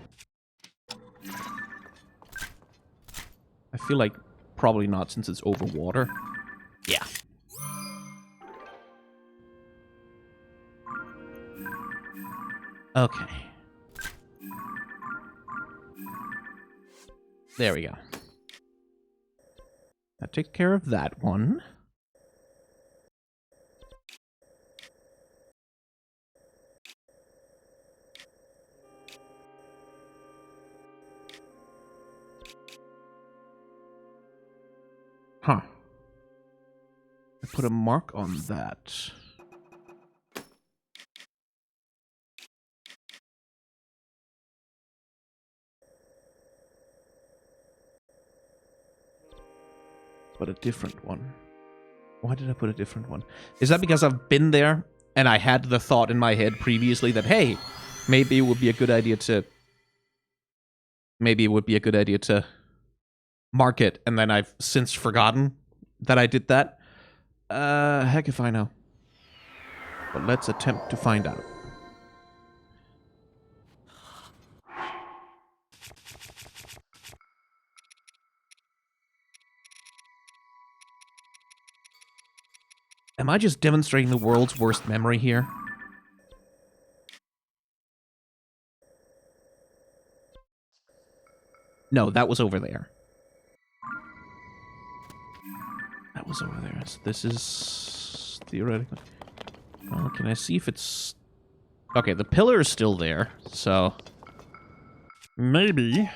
I feel like probably not since it's over water. Yeah. Okay. There we go. That takes care of that one. Huh. I put a mark on that. But a different one. Why did I put a different one? Is that because I've been there and I had the thought in my head previously that, hey, maybe it would be a good idea to... Maybe it would be a good idea to mark it, and then I've since forgotten that I did that? Heck if I know. But let's attempt to find out. Am I just demonstrating the world's worst memory here? No, that was over there. That was over there. So this is theoretically... Well, can I see if it's... Okay, the pillar is still there, so... Maybe.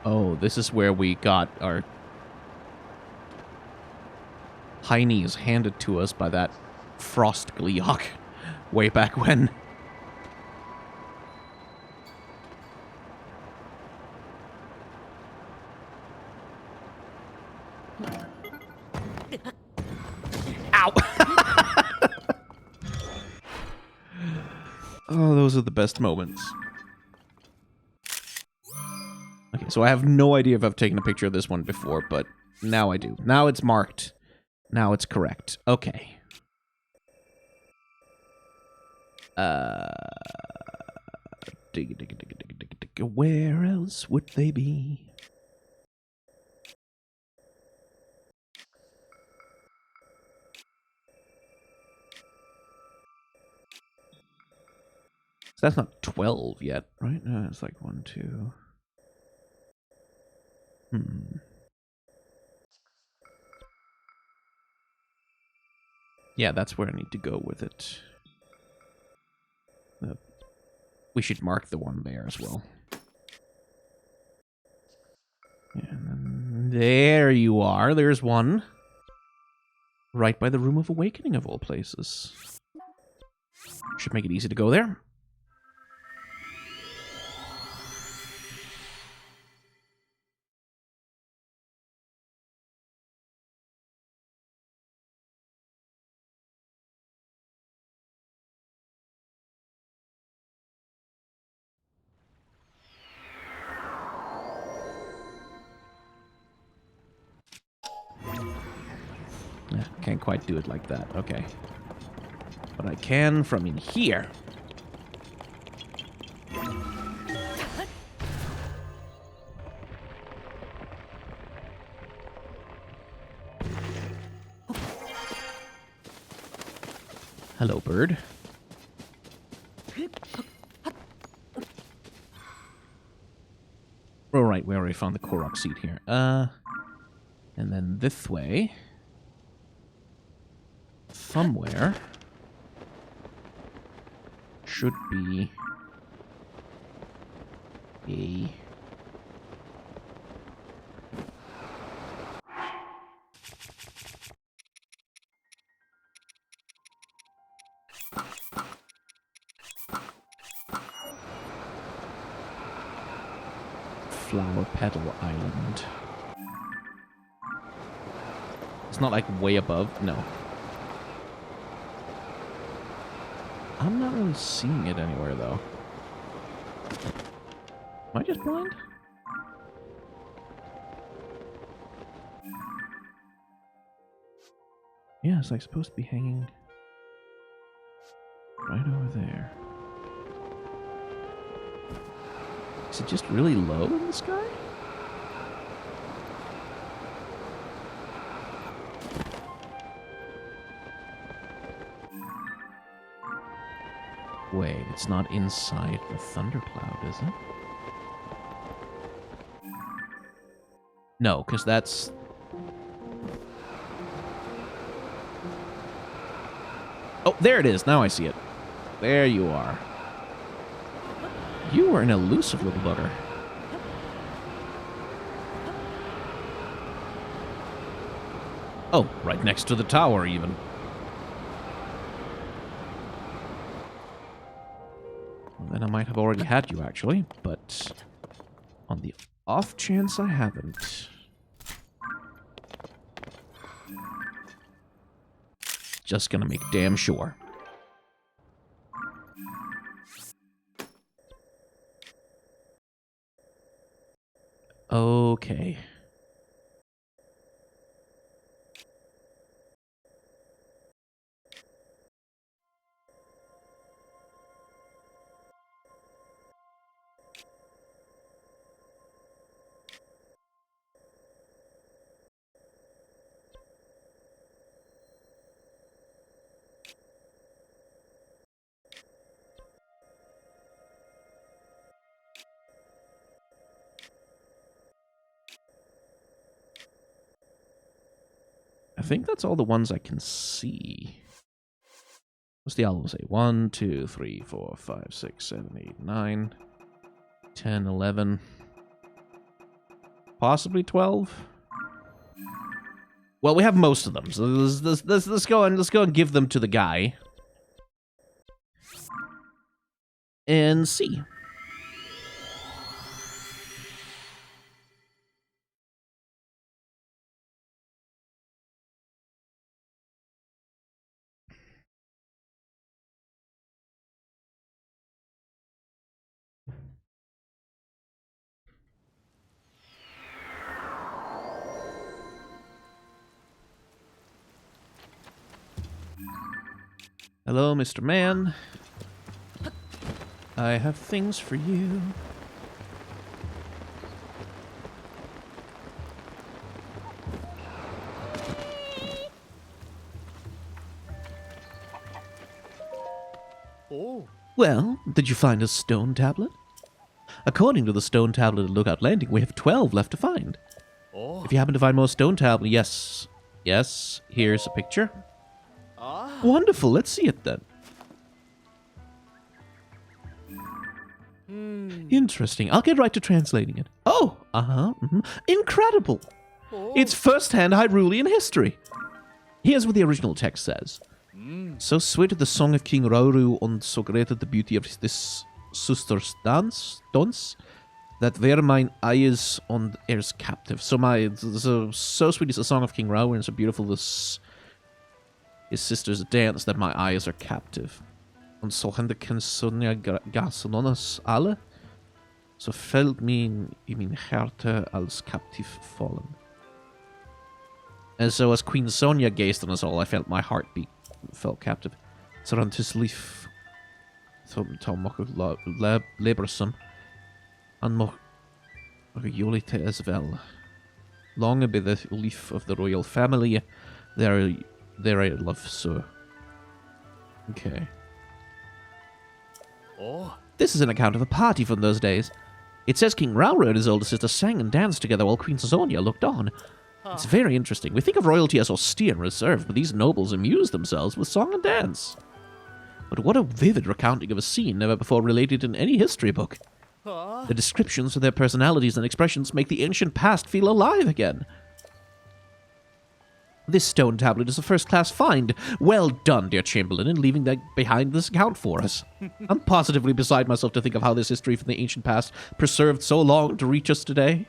Oh, this is where we got our heinies handed to us by that frost Gleeok way back when. Ow! Oh, those are the best moments. Okay, so I have no idea if I've taken a picture of this one before, but now I do. Now it's marked. Now it's correct. Okay. Where else would they be? So that's not 12 yet, right? No, it's like 1, 2... Hmm. Yeah, that's where I need to go with it. We should mark the one there as well. And there you are. There's one. Right by the Room of Awakening, of all places. Should make it easy to go there. Can't quite do it like that. Okay. But I can from in here. Hello, bird. All right, we already found the Korok seed here. And then this way. Somewhere. Should be a... Flower Petal Island. It's not like way above. No. I'm not really seeing it anywhere, though. Am I just blind? Yeah, it's like supposed to be hanging right over there. Is it just really low in the sky? Wait, it's not inside the thundercloud, is it? No, because that's... Oh, there it is. Now I see it. There you are. You are an elusive little bugger. Oh, right next to the tower, even. Well, then I might have already had you, actually, but on the off chance I haven't. Just gonna make damn sure. Okay. I think that's all the ones I can see. What's the album say? 1, 2, 3, 4, 5, 6, 7, 8, 9, 10, 11. Possibly 12? Well, we have most of them, so let's go and give them to the guy. And see. Hello, Mr. Man. I have things for you. Oh. Well, did you find a stone tablet? According to the stone tablet at Lookout Landing, we have 12 left to find. If you happen to find more stone tablet, yes. Yes, here's a picture. Wonderful, let's see it then. Interesting. I'll get right to translating it. Oh, incredible. It's first-hand Hyrulean history. Here's what the original text says. So sweet the song of King Rauru, and so great the beauty of this sister's dance, that were mine eyes on heirs captive. So so sweet is the song of King Rauru, and so beautiful his sister's dance, that my eyes are captive. And so hände kan Sonja gasen on oss alle, så fällt min I min hjärta als captive fallen. And so as Queen Sonja gazed on us all, I felt my heartbeat felt captive. Så runt his liv, som tar mycket laborsam, and mycket joligt as well. Long be the life of the royal family, there I love so. Okay. This is an account of a party from those days. It says King Rauru and his older sister sang and danced together while Queen Sonja looked on. It's very interesting. We think of royalty as austere and reserved, but these nobles amuse themselves with song and dance. But what a vivid recounting of a scene never before related in any history book. The descriptions of their personalities and expressions make the ancient past feel alive again. This stone tablet is a first-class find. Well done, dear Chamberlain, in leaving that behind this account for us. I'm positively beside myself to think of how this history from the ancient past preserved so long to reach us today.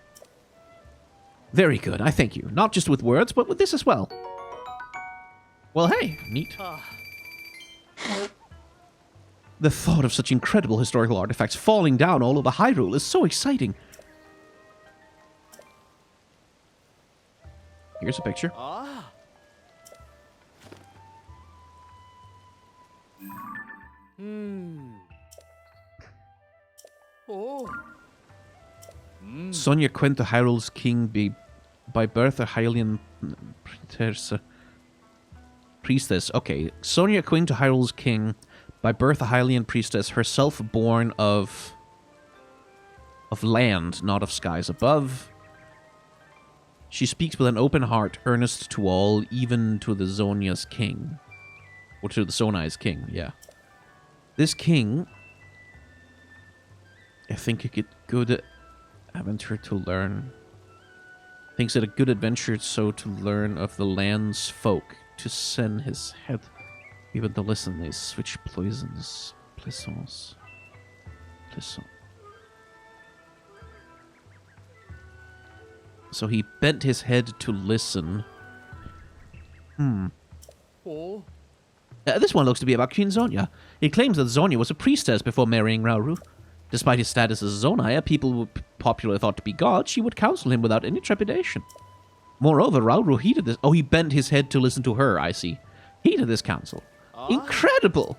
Very good, I thank you. Not just with words, but with this as well. Well, hey, neat. The thought of such incredible historical artifacts falling down all over Hyrule is so exciting. Here's a picture. Sonja Quenta Hyrule's king by birth a Hylian priestess. Okay, Sonja Quenta Hyrule's king by birth a Hylian priestess, herself born of land, not of skies above. She speaks with an open heart, earnest to all, even to the Zonya's king. Or to the Sonai's king, yeah. This king, I think, a good adventure to learn. Thinks it a good adventure so to learn of the land's folk, to send his head, even to listen they switch poisons, plaisance. So he bent his head to listen. This one looks to be about Queen Sonja. He claims that Sonja was a priestess before marrying Rauru. Despite his status as a Zonai, a people who popularly thought to be gods, she would counsel him without any trepidation. Moreover, Rauru heeded this. Oh, he bent his head to listen to her, I see. Heeded this counsel. Incredible!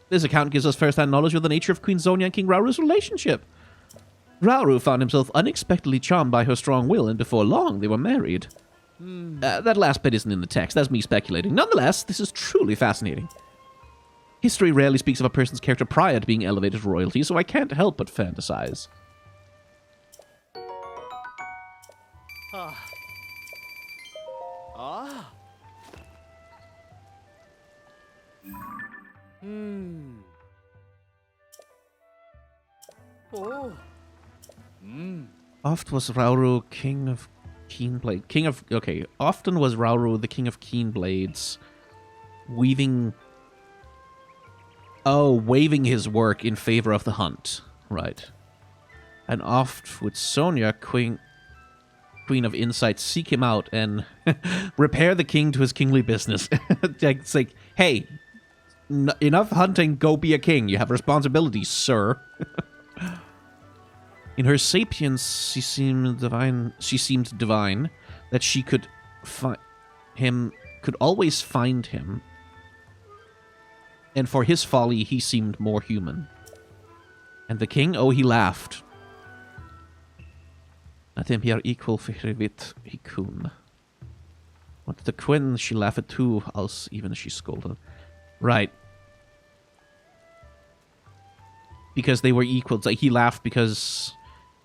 This account gives us first-hand knowledge of the nature of Queen Sonja and King Rauru's relationship. Rauru found himself unexpectedly charmed by her strong will, and before long they were married. That last bit isn't in the text, that's me speculating. Nonetheless, this is truly fascinating. History rarely speaks of a person's character prior to being elevated to royalty, so I can't help but fantasize. Oft was Rauru king of Keenblade. Often was Rauru the king of Keenblades, waving his work in favor of the hunt. Right. And oft would Sonja, queen of insight, seek him out and repair the king to his kingly business. It's like, hey, enough hunting, go be a king. You have responsibilities, sir. In her sapience, she seemed divine, that she could always find him, and for his folly, he seemed more human. And the king, he laughed. At him here equal for wit he kun. But the queen, she laughed too, als even she scolded. Right. Because they were equals. Like, he laughed because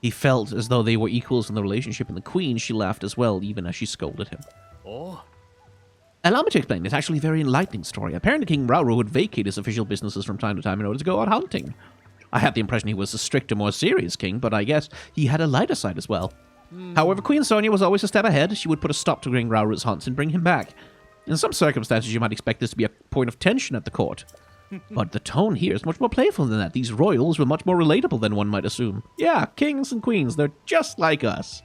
He felt as though they were equals in the relationship, and the queen, she laughed as well, even as she scolded him. Allow me to explain. It's actually a very enlightening story. Apparently, King Rauru would vacate his official businesses from time to time in order to go out hunting. I had the impression he was a stricter, more serious king, but I guess he had a lighter side as well. However, Queen Sonia was always a step ahead. She would put a stop to King Rauru's hunts and bring him back. In some circumstances, you might expect this to be a point of tension at the court. But the tone here is much more playful than that. These royals were much more relatable than one might assume. Yeah, kings and queens, they're just like us.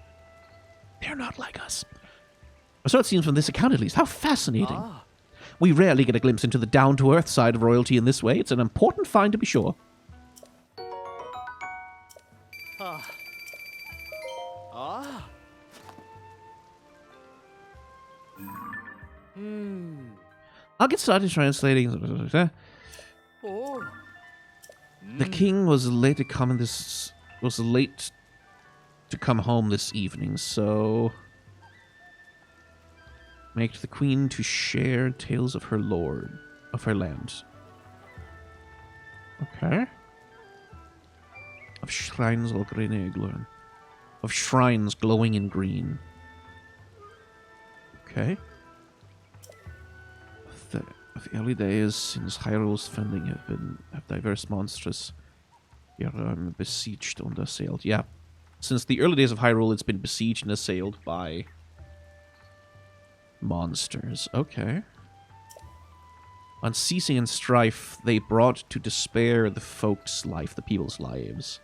They're not like us. So it seems from this account, at least. How fascinating. We rarely get a glimpse into the down-to-earth side of royalty in this way. It's an important find, to be sure. I'll get started translating. The king was late to come home this evening, so make the queen to share tales of her lord, of her land. Okay. Of shrines all green glowing. Of shrines glowing in green. Okay. Of early days, since Hyrule's founding, have diverse monsters here besieged and assailed. Yeah. Since the early days of Hyrule, it's been besieged and assailed by monsters. Okay. Unceasing in strife, they brought to despair the folks' life, the people's lives.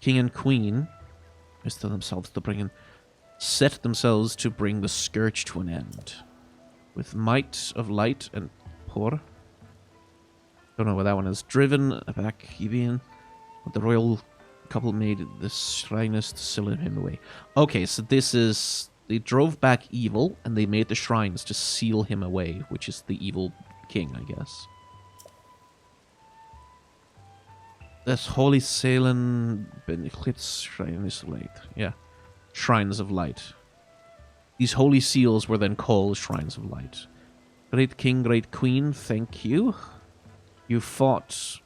King and queen set themselves to bring the scourge to an end. With might of light and power. Don't know where that one is. Driven back Evian. The royal couple made the shrines to seal him away. Okay, so this is... They drove back evil, and they made the shrines to seal him away, which is the evil king, I guess. This holy Salen Benechlit's shrine is light. Yeah. Shrines of light. These holy seals were then called Shrines of Light. Great King, Great Queen, thank you. You fought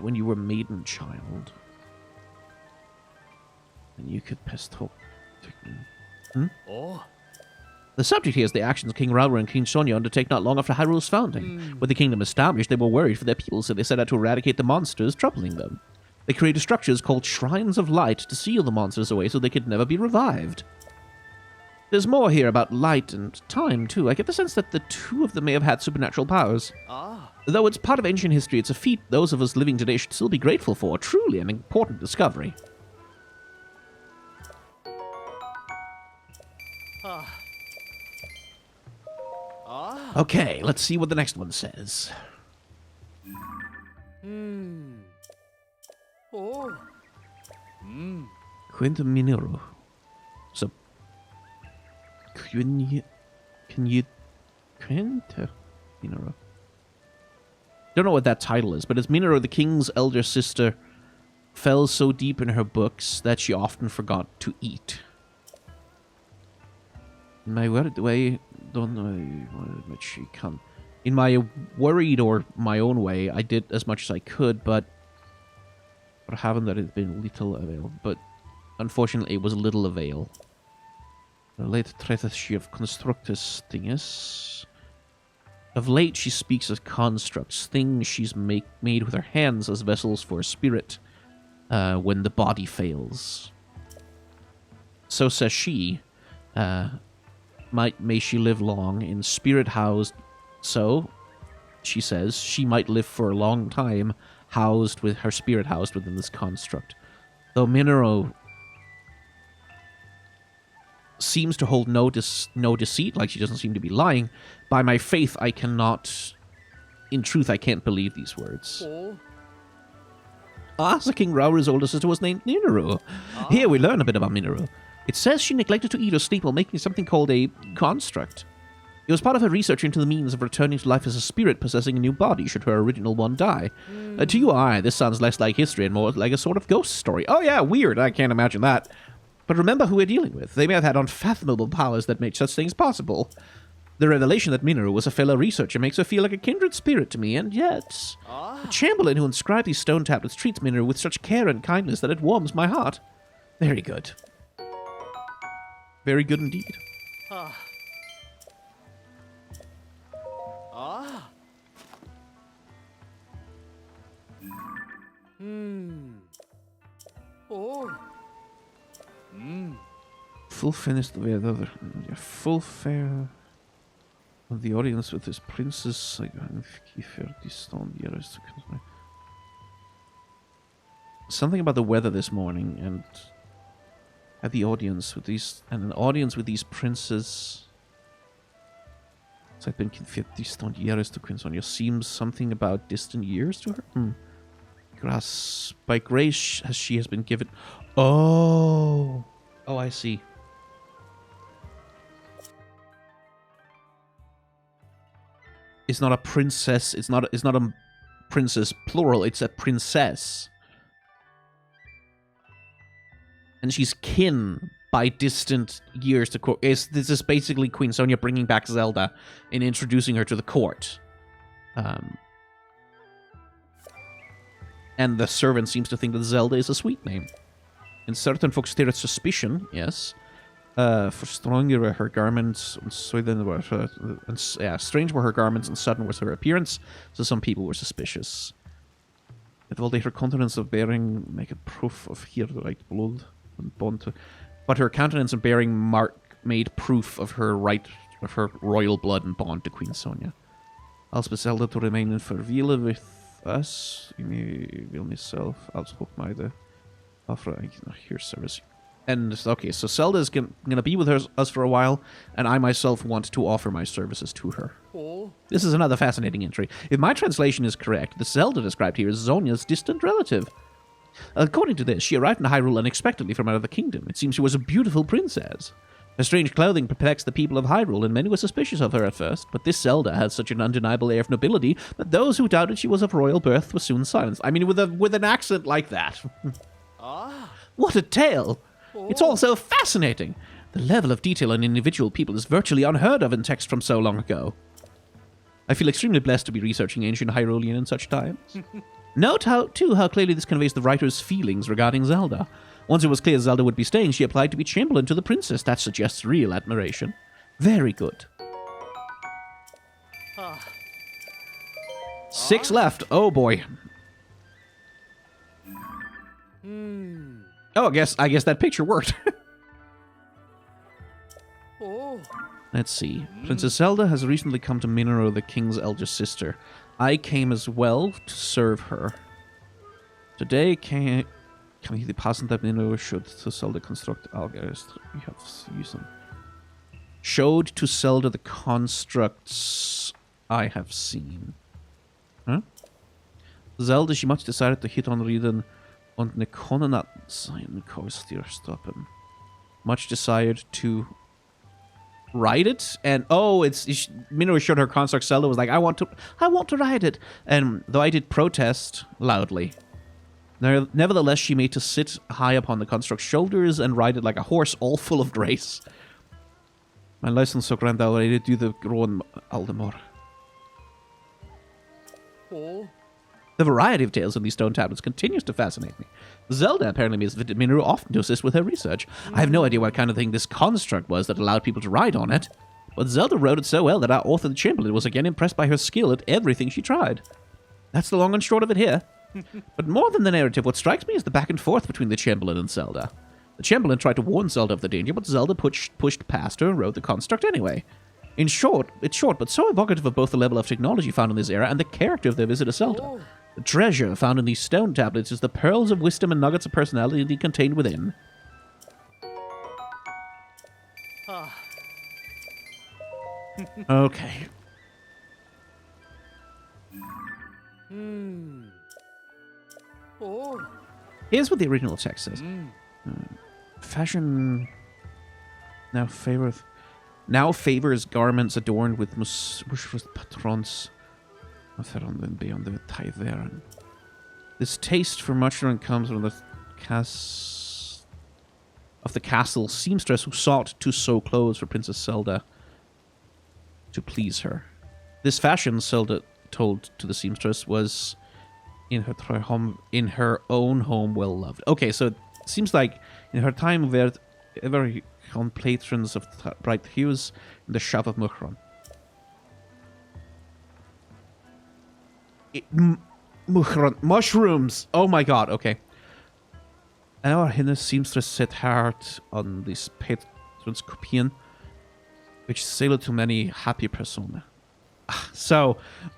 when you were maiden child. And you could pest hope. The subject here is the actions King Rauru and Queen Sonia undertake not long after Hyrule's founding. With the kingdom established, they were worried for their people, so they set out to eradicate the monsters troubling them. They created structures called Shrines of Light to seal the monsters away so they could never be revived. There's more here about light and time, too. I get the sense that the two of them may have had supernatural powers. Though it's part of ancient history, it's a feat those of us living today should still be grateful for. Truly an important discovery. Okay, let's see what the next one says. Quinta Minero. So, can you Quinta Minero? Don't know what that title is, but as Minero, the king's elder sister, fell so deep in her books that she often forgot to eat. In my worried way, don't know much she can. In my worried or my own way, I did as much as I could, but for having that it been little avail. But unfortunately, it was little avail. The late treateth she of constructus thinges. Of late, she speaks of constructs, things she's made with her hands as vessels for a spirit when the body fails. So says she, may she live long in spirit housed. So, she says, she might live for a long time housed with her spirit housed within this construct. Though Minero seems to hold no deceit, like she doesn't seem to be lying, by my faith I cannot, in truth I can't believe these words. So King Rauru's older sister was named Minero. Here we learn a bit about Minero. It says she neglected to eat or sleep while making something called a construct. It was part of her research into the means of returning to life as a spirit possessing a new body should her original one die. To you or I, this sounds less like history and more like a sort of ghost story. Oh yeah, weird, I can't imagine that. But remember who we're dealing with. They may have had unfathomable powers that made such things possible. The revelation that Minoru was a fellow researcher makes her feel like a kindred spirit to me, and yet... The Chamberlain who inscribed these stone tablets treats Minoru with such care and kindness that it warms my heart. Very good. Very good indeed. Full finish the way the other. Full fare of the audience with his princess. Something about the weather this morning and at the audience with these and an audience with these princes. Seit den 50 stånd years to Quinsonia seems something about distant years to her. Grass by grace as she has been given. Oh, I see. It's not a princess. It's not a princess plural. It's a princess, and she's kin by distant years to court. This is basically Queen Sonia bringing back Zelda and introducing her to the court. And the servant seems to think that Zelda is a sweet name. And certain folks stare with suspicion, yes. For stronger were her garments, and strange were her garments, and sudden was her appearance, so some people were suspicious. It will her countenance of bearing make a proof of here the right blood and bond to... But her countenance and bearing made proof of her royal blood and bond to Queen Sonia. Als Zelda to remain in Vervila with us, you will myself, als hope my the offer here service. And okay, so Zelda is gonna be with us for a while, and I myself want to offer my services to her. This is another fascinating entry. If my translation is correct, the Zelda described here is Sonia's distant relative. According to this, she arrived in Hyrule unexpectedly from out of the kingdom. It seems she was a beautiful princess. Her strange clothing perplexed the people of Hyrule, and many were suspicious of her at first, but this Zelda had such an undeniable air of nobility that those who doubted she was of royal birth were soon silenced. I mean, with an accent like that. What a tale! It's all so fascinating! The level of detail on individual people is virtually unheard of in text from so long ago. I feel extremely blessed to be researching ancient Hyrulean in such times. Note how clearly this conveys the writer's feelings regarding Zelda. Once it was clear Zelda would be staying, she applied to be Chamberlain to the princess. That suggests real admiration. Very good. 6 left. Oh boy. Oh, I guess that picture worked. Let's see. Princess Zelda has recently come to Minoru, the king's eldest sister. I came as well to serve her. Today can we the passant that Minoru should to Zelda construct Algarist. We have used them. Showed to Zelda the constructs I have seen. Huh? Zelda, she much decided to hit on Riden und ne konnte not sein stoppen. Much desired to ride it, and Minoru showed her construct. Zelda was like, I want to ride it, and though I did protest loudly, nevertheless she made to sit high upon the construct's shoulders and ride it like a horse, all full of grace. My license so grand already do the grown Aldemor. The variety of tales in these stone tablets continues to fascinate me. Zelda apparently visited Minoru often to assist with her research. I have no idea what kind of thing this construct was that allowed people to ride on it, but Zelda wrote it so well that our author, the Chamberlain, was again impressed by her skill at everything she tried. That's the long and short of it here. But more than the narrative, what strikes me is the back and forth between the Chamberlain and Zelda. The Chamberlain tried to warn Zelda of the danger, but Zelda pushed past her and wrote the construct anyway. It's short, but so evocative of both the level of technology found in this era and the character of their visitor Zelda. The treasure found in these stone tablets is the pearls of wisdom and nuggets of personality contained within. Okay. Here's what the original text says. Fashion now favors garments adorned with patrons. Beyond the Tyveren. This taste for mushroom comes from the castle seamstress who sought to sew clothes for Princess Zelda. to please her. This fashion, Zelda told to the seamstress, was in her own home well loved. Okay, so it seems like in her time were ever on patrons of bright hues in the shop of Mukhron. Mukhron mushrooms. Oh my god. Okay. And our Hines seamstress set heart on this patrons kopien, which sailed to many happy persona. So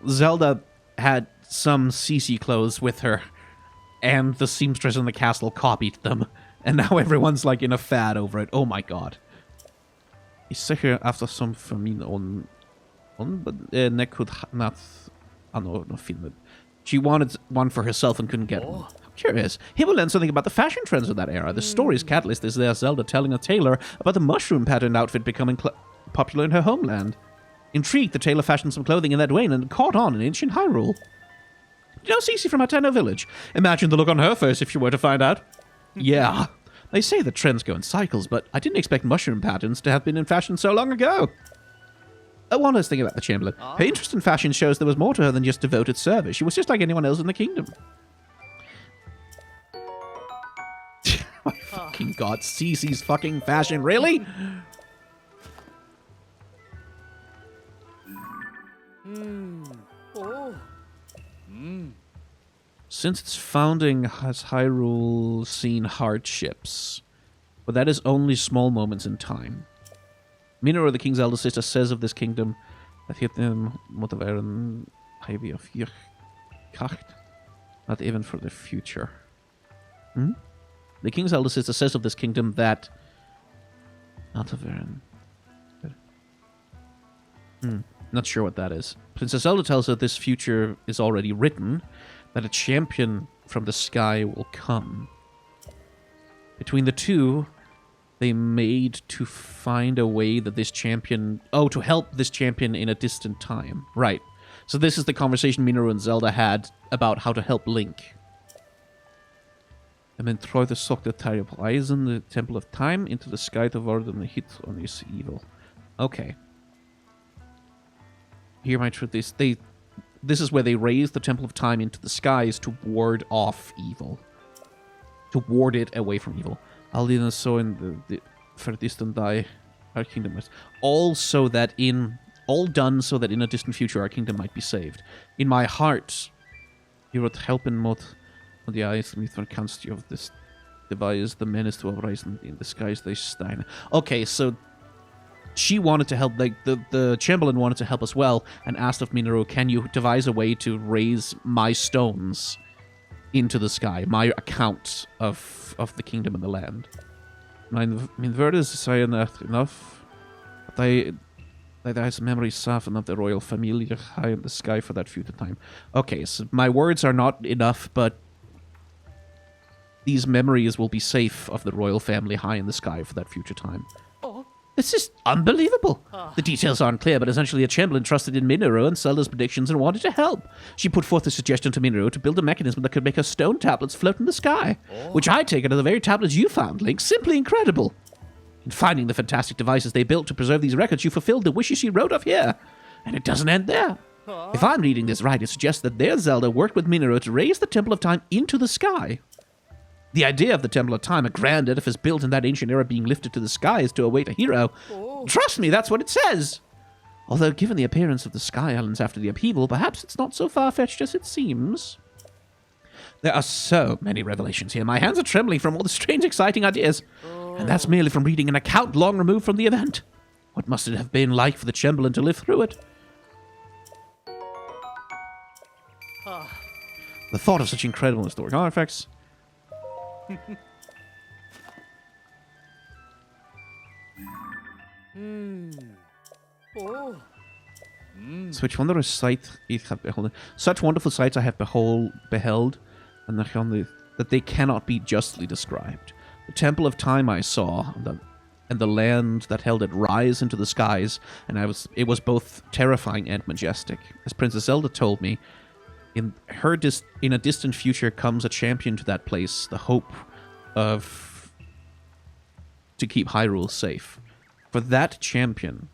Zelda had some CC clothes with her, and the seamstress in the castle copied them, and now everyone's like in a fad over it. Oh my god. He's sicher after some famine but could not film. She wanted one for herself and couldn't get one. Curious. He will learn something about the fashion trends of that era. The story's catalyst is their Zelda telling a tailor about the mushroom patterned outfit becoming popular in her homeland. Intrigued, the tailor fashioned some clothing in that way and caught on in ancient Hyrule. You know Cece from Hateno village? Imagine the look on her face if you were to find out. Yeah. They say that trends go in cycles, but I didn't expect mushroom patterns to have been in fashion so long ago. One last thing about the Chamberlain. Her interest in fashion shows there was more to her than just devoted service. She was just like anyone else in the kingdom. My fucking god, Cece's fucking fashion, really? Since its founding has Hyrule seen hardships, but that is only small moments in time. Minoru, the king's eldest sister, says of this kingdom that hit them motiveren heavy of kacht, not even for the future. The king's eldest sister says of this kingdom that not sure what that is. Princess Zelda tells her this future is already written, that a champion from the sky will come. Between the two, they made to find a way that this champion... Oh, to help this champion in a distant time. Right. So this is the conversation Minoru and Zelda had about how to help Link. And then throw the Secretary of Eisen, the Temple of Time, into the sky to ward them a hit on his evil. Okay. Here my truth is this is where they raise the Temple of Time into the skies to ward off evil. To ward it away from evil. Aldina so in the for distant die our kingdom is all done so that in a distant future our kingdom might be saved. In my heart, you would help in mod on the eyes and for canst you of this device the menace to arise in the skies they stein. Okay, so she wanted to help, like, the Chamberlain wanted to help as well, and asked of Minoru, can you devise a way to raise my stones into the sky, my account of the kingdom and the land? Mein word is saying enough, that has memory soften of the royal family high in the sky for that future time. Okay, so my words are not enough, but these memories will be safe of the royal family high in the sky for that future time. This is unbelievable. The details aren't clear, but essentially a Chamberlain trusted in Minoru and Zelda's predictions and wanted to help. She put forth a suggestion to Minoru to build a mechanism that could make her stone tablets float in the sky, which I take it are the very tablets you found, Link. Simply incredible. In finding the fantastic devices they built to preserve these records, you fulfilled the wishes she wrote of here. And it doesn't end there. If I'm reading this right, it suggests that their Zelda worked with Minoru to raise the Temple of Time into the sky. The idea of the Temple of Time, a grand edifice built in that ancient era being lifted to the skies to await a hero. Trust me, that's what it says. Although, given the appearance of the Sky Islands after the upheaval, perhaps it's not so far-fetched as it seems. There are so many revelations here. My hands are trembling from all the strange, exciting ideas. And that's merely from reading an account long removed from the event. What must it have been like for the Chamberlain to live through it? The thought of such incredible historic artifacts... Such wondrous sight I have beholden. Such wonderful sights I have beheld, and that they cannot be justly described. The Temple of Time I saw, and the land that held it rise into the skies, and it was both terrifying and majestic. As Princess Zelda told me, in a distant future comes a champion to that place, the hope to keep Hyrule safe. For that champion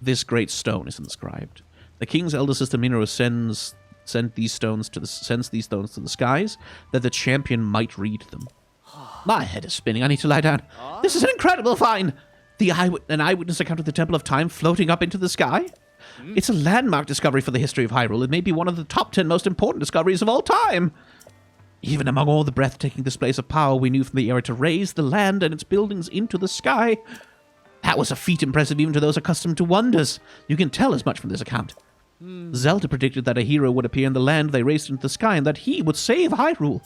this great stone is inscribed. The king's elder sister Minoru sends these stones to the skies that the champion might read them. My head is spinning. I need to lie down. This is an incredible find. An eyewitness account of the Temple of Time floating up into the sky? It's a landmark discovery for the history of Hyrule. It may be one of the top 10 most important discoveries of all time. Even among all the breathtaking displays of power we knew from the era to raise the land and its buildings into the sky, that was a feat impressive even to those accustomed to wonders. You can tell as much from this account. Zelda predicted that a hero would appear in the land they raised into the sky and that he would save Hyrule.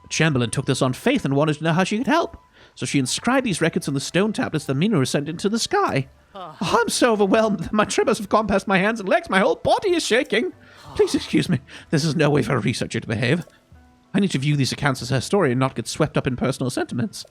The Chamberlain took this on faith and wanted to know how she could help, so she inscribed these records on the stone tablets that Minoru sent into the sky. Oh, I'm so overwhelmed that my tremors have gone past my hands and legs. My whole body is shaking. Please excuse me. This is no way for a researcher to behave. I need to view these accounts as a story and not get swept up in personal sentiments.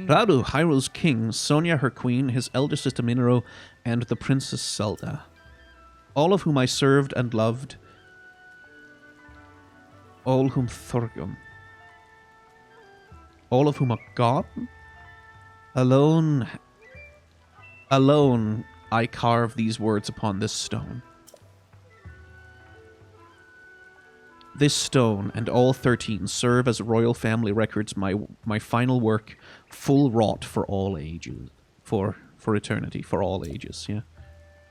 Rauru, Hyrule's king, Sonia, her queen, his elder sister Minoru, and the Princess Zelda, all of whom I served and loved, all whom Thorgum, all of whom are gone. Alone I carve these words upon this stone. This stone and all 13 serve as royal family records, my final work, full wrought for all ages, for eternity, for all ages. Yeah,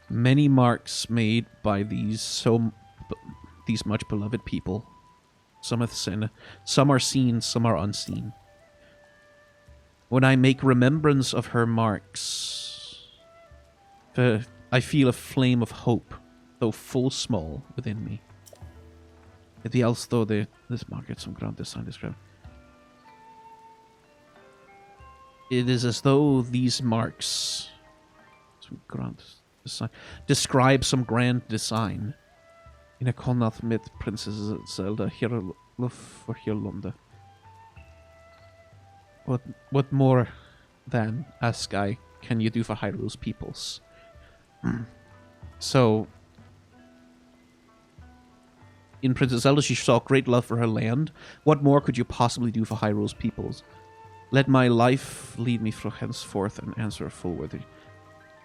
many marks made by these much beloved people. Some are seen, some are unseen. When I make remembrance of her marks, I feel a flame of hope, though full small, within me. The else though this market some ground design described. It is as though these marks some grand design describe some grand design in a Connaught myth, Princess Zelda for Hirlunda. What more than, ask I, can you do for Hyrule's peoples? So in Princess Zelda, she saw great love for her land. What more could you possibly do for Hyrule's peoples? Let my life lead me through henceforth and answer full worthy.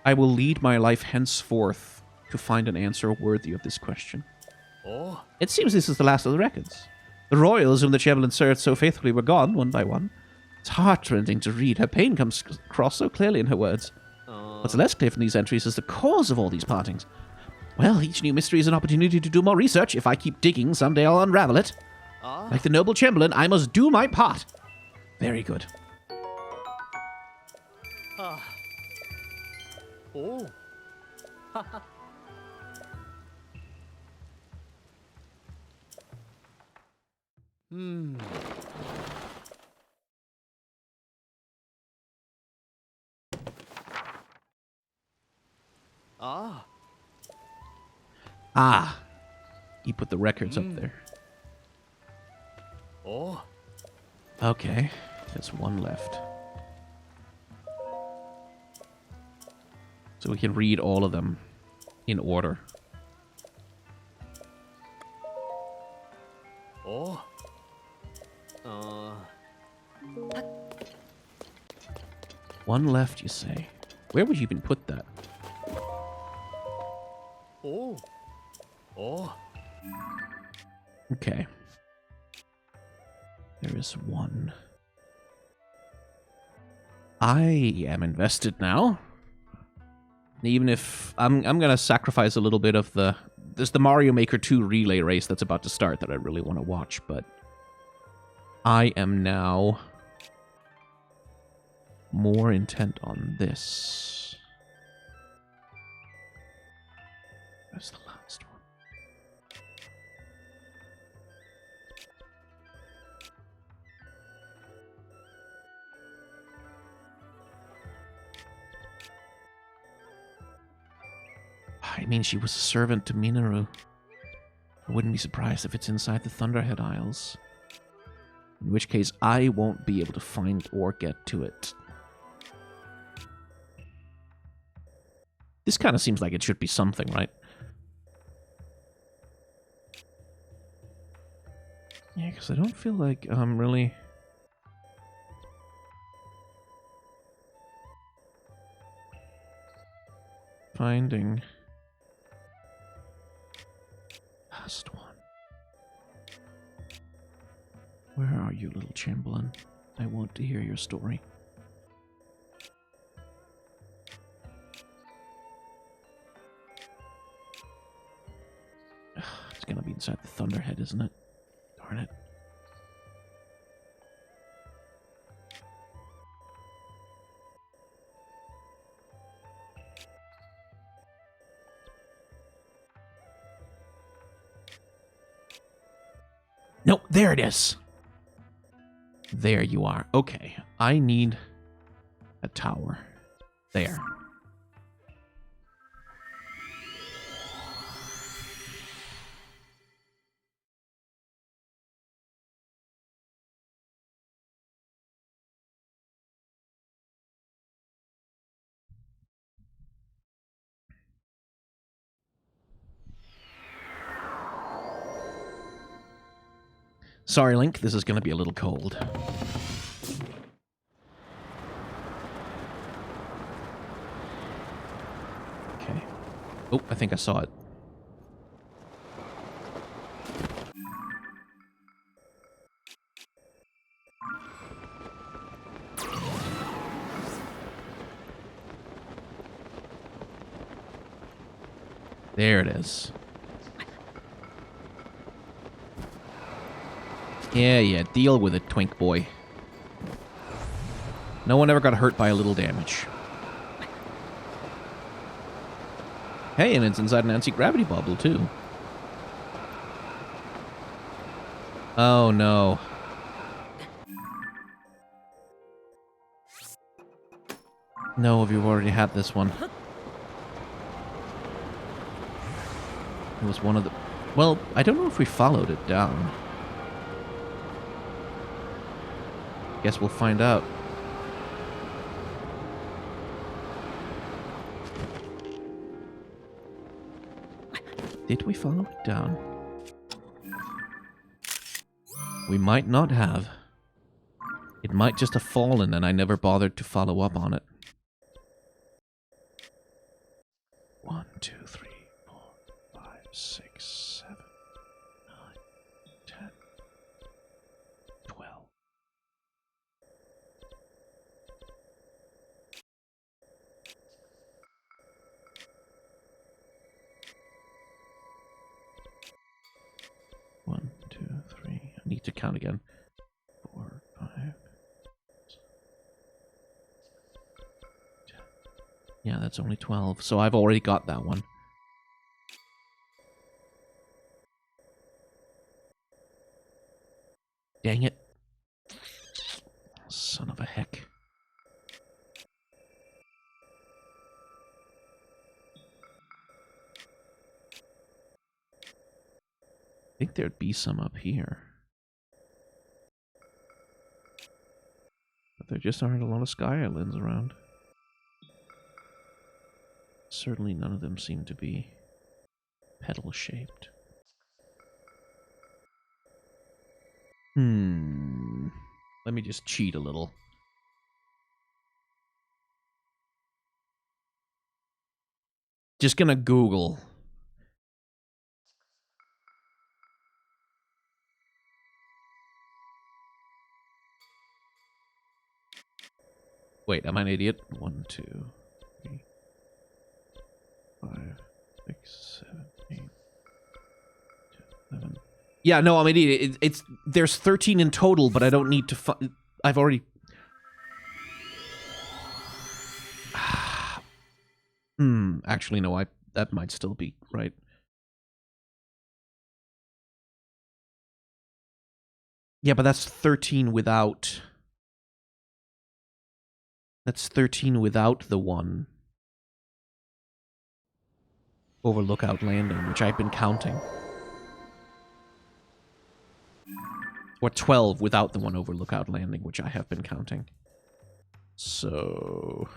I will lead my life henceforth to find an answer worthy of this question. Oh. It seems this is the last of the records. The royals whom the Chamberlain served so faithfully were gone, one by one. It's heartrending to read. Her pain comes across so clearly in her words. What's less clear from these entries is the cause of all these partings. Well, each new mystery is an opportunity to do more research. If I keep digging, someday I'll unravel it. Like the noble Chamberlain, I must do my part. Very good. Oh. You put the records up there. Oh. Okay, there's one left. So we can read all of them in order. Oh. One left, you say? Where would you even put that? Oh. Oh. Okay. There is one. I am invested now. Even if I'm gonna sacrifice a little bit of there's the Mario Maker 2 relay race that's about to start that I really want to watch, but I am now more intent on this. That's the last one. I mean, she was a servant to Minoru. I wouldn't be surprised if it's inside the Thunderhead Isles. In which case, I won't be able to find or get to it. This kind of seems like it should be something, right? because I don't feel like I'm really... finding... last one. Where are you, little Chamberlain? I want to hear your story. It's gonna be inside the Thunderhead, isn't it? Darn it. No, there it is. There you are. Okay, I need a tower. There. Sorry, Link, this is going to be a little cold. Okay. Oh, I think I saw it. There it is. Yeah, deal with it, twink boy. No one ever got hurt by a little damage. Hey, and it's inside an anti-gravity bubble, too. Oh, no. No, we've already had this one. It was one of the... Well, I don't know if we followed it down. Guess we'll find out. Did we follow it down? We might not have. It might just have fallen and I never bothered to follow up on it. 1, 2, 3, 4, 5, 6, 7, 9, 10, 12. One, two, three. I need to count again. 4, 5. 10. Yeah, that's only 12. So I've already got that one. Dang it. Son of a heck. I think there'd be some up here. But there just aren't a lot of sky islands around. Certainly none of them seem to be petal-shaped. Let me just cheat a little. Just gonna Google. Wait, am I an idiot? 1, 2, 3, 5, 6, 7, 8, 10, 11. Yeah, no, I'm an idiot. It's there's 13 in total, but I don't need to. I've already. Actually, no. That might still be right. Yeah, but that's 13 without. That's 13 without the one over Lookout Landing, which I've been counting. Or 12 without the one over Lookout Landing, which I have been counting. So...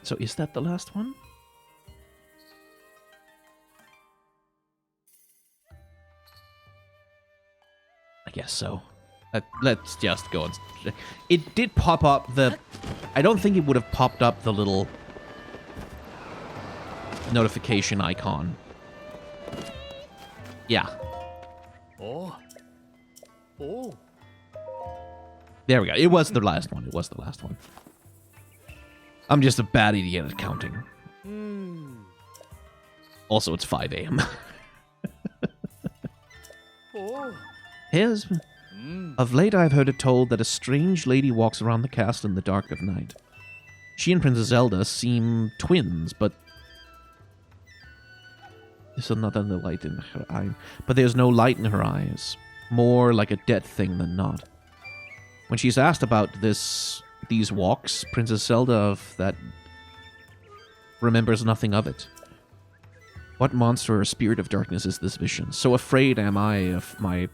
So is that the last one? I guess so. Let's just go and... It did pop up the... I don't think it would have popped up the little notification icon. Yeah. Oh. Oh. There we go. It was the last one. It was the last one. I'm just a bad idiot at counting. Also, it's 5 a.m. Oh. Here's... Of late, I've heard it told that a strange lady walks around the castle in the dark of night. She and Princess Zelda seem twins, but... There's another light in her eye. But there's no light in her eyes. More like a dead thing than not. When she's asked about these walks, Princess Zelda of that remembers nothing of it. What monster or spirit of darkness is this vision? So afraid am I of my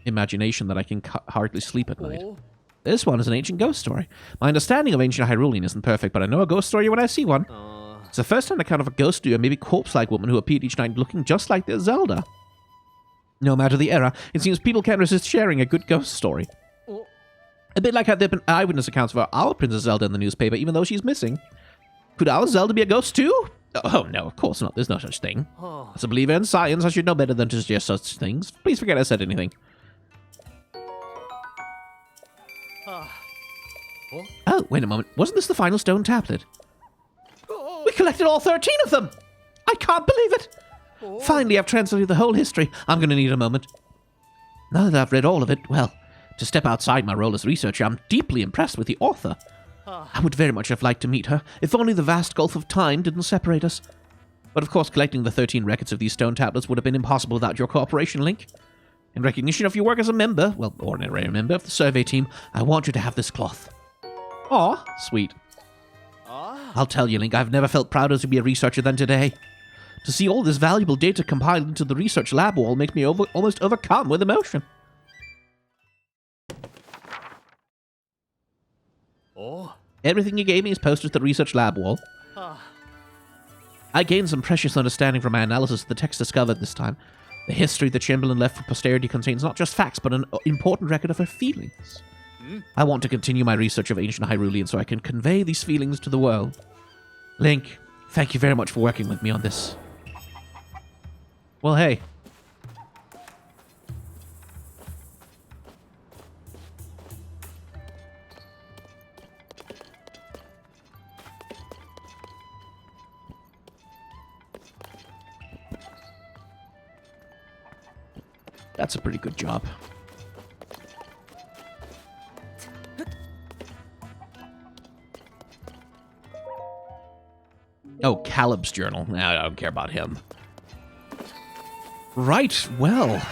imagination that I can hardly sleep at night. This one is an ancient ghost story. My understanding of ancient Hyrulean isn't perfect, but I know a ghost story when I see one. It's the first-hand account of a ghost or maybe corpse-like woman who appeared each night looking just like their Zelda. No matter the era, it seems people can't resist sharing a good ghost story. A bit like how there have been eyewitness accounts of our Princess Zelda in the newspaper, even though she's missing. Could our Zelda be a ghost too? Oh, no, of course not. There's no such thing. As a believer in science, I should know better than to suggest such things. Please forget I said anything. Oh, wait a moment. Wasn't this the final stone tablet? We collected all 13 of them! I can't believe it! Finally, I've translated the whole history. I'm going to need a moment. Now that I've read all of it, well, to step outside my role as researcher, I'm deeply impressed with the author. I would very much have liked to meet her, if only the vast gulf of time didn't separate us. But of course, collecting the 13 records of these stone tablets would have been impossible without your cooperation, Link. In recognition of your work as a member, well, ordinary member of the survey team, I want you to have this cloth. Aw, sweet. I'll tell you, Link, I've never felt prouder to be a researcher than today. To see all this valuable data compiled into the research lab wall makes me almost overcome with emotion. Everything you gave me is posted to the research lab wall. I gained some precious understanding from my analysis of the text discovered this time. The history the Chamberlain left for posterity contains not just facts, but an important record of her feelings. I want to continue my research of ancient Hyrulean so I can convey these feelings to the world. Link, thank you very much for working with me on this. Well, hey. That's a pretty good job. Oh, Caleb's journal. Nah, I don't care about him. Right, well.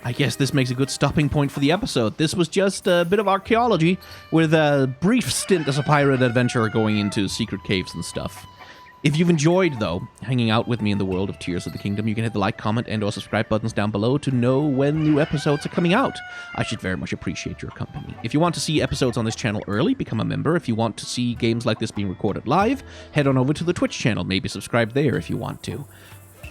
I guess this makes a good stopping point for the episode. This was just a bit of archaeology with a brief stint as a pirate adventurer going into secret caves and stuff. If you've enjoyed, though, hanging out with me in the world of Tears of the Kingdom, you can hit the like, comment, and or subscribe buttons down below to know when new episodes are coming out. I should very much appreciate your company. If you want to see episodes on this channel early, become a member. If you want to see games like this being recorded live, head on over to the Twitch channel. Maybe subscribe there if you want to.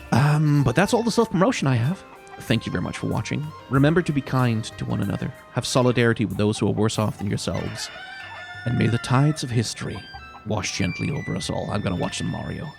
But that's all the self-promotion I have. Thank you very much for watching. Remember to be kind to one another. Have solidarity with those who are worse off than yourselves. And may the tides of history wash gently over us all. I'm going to watch some Mario.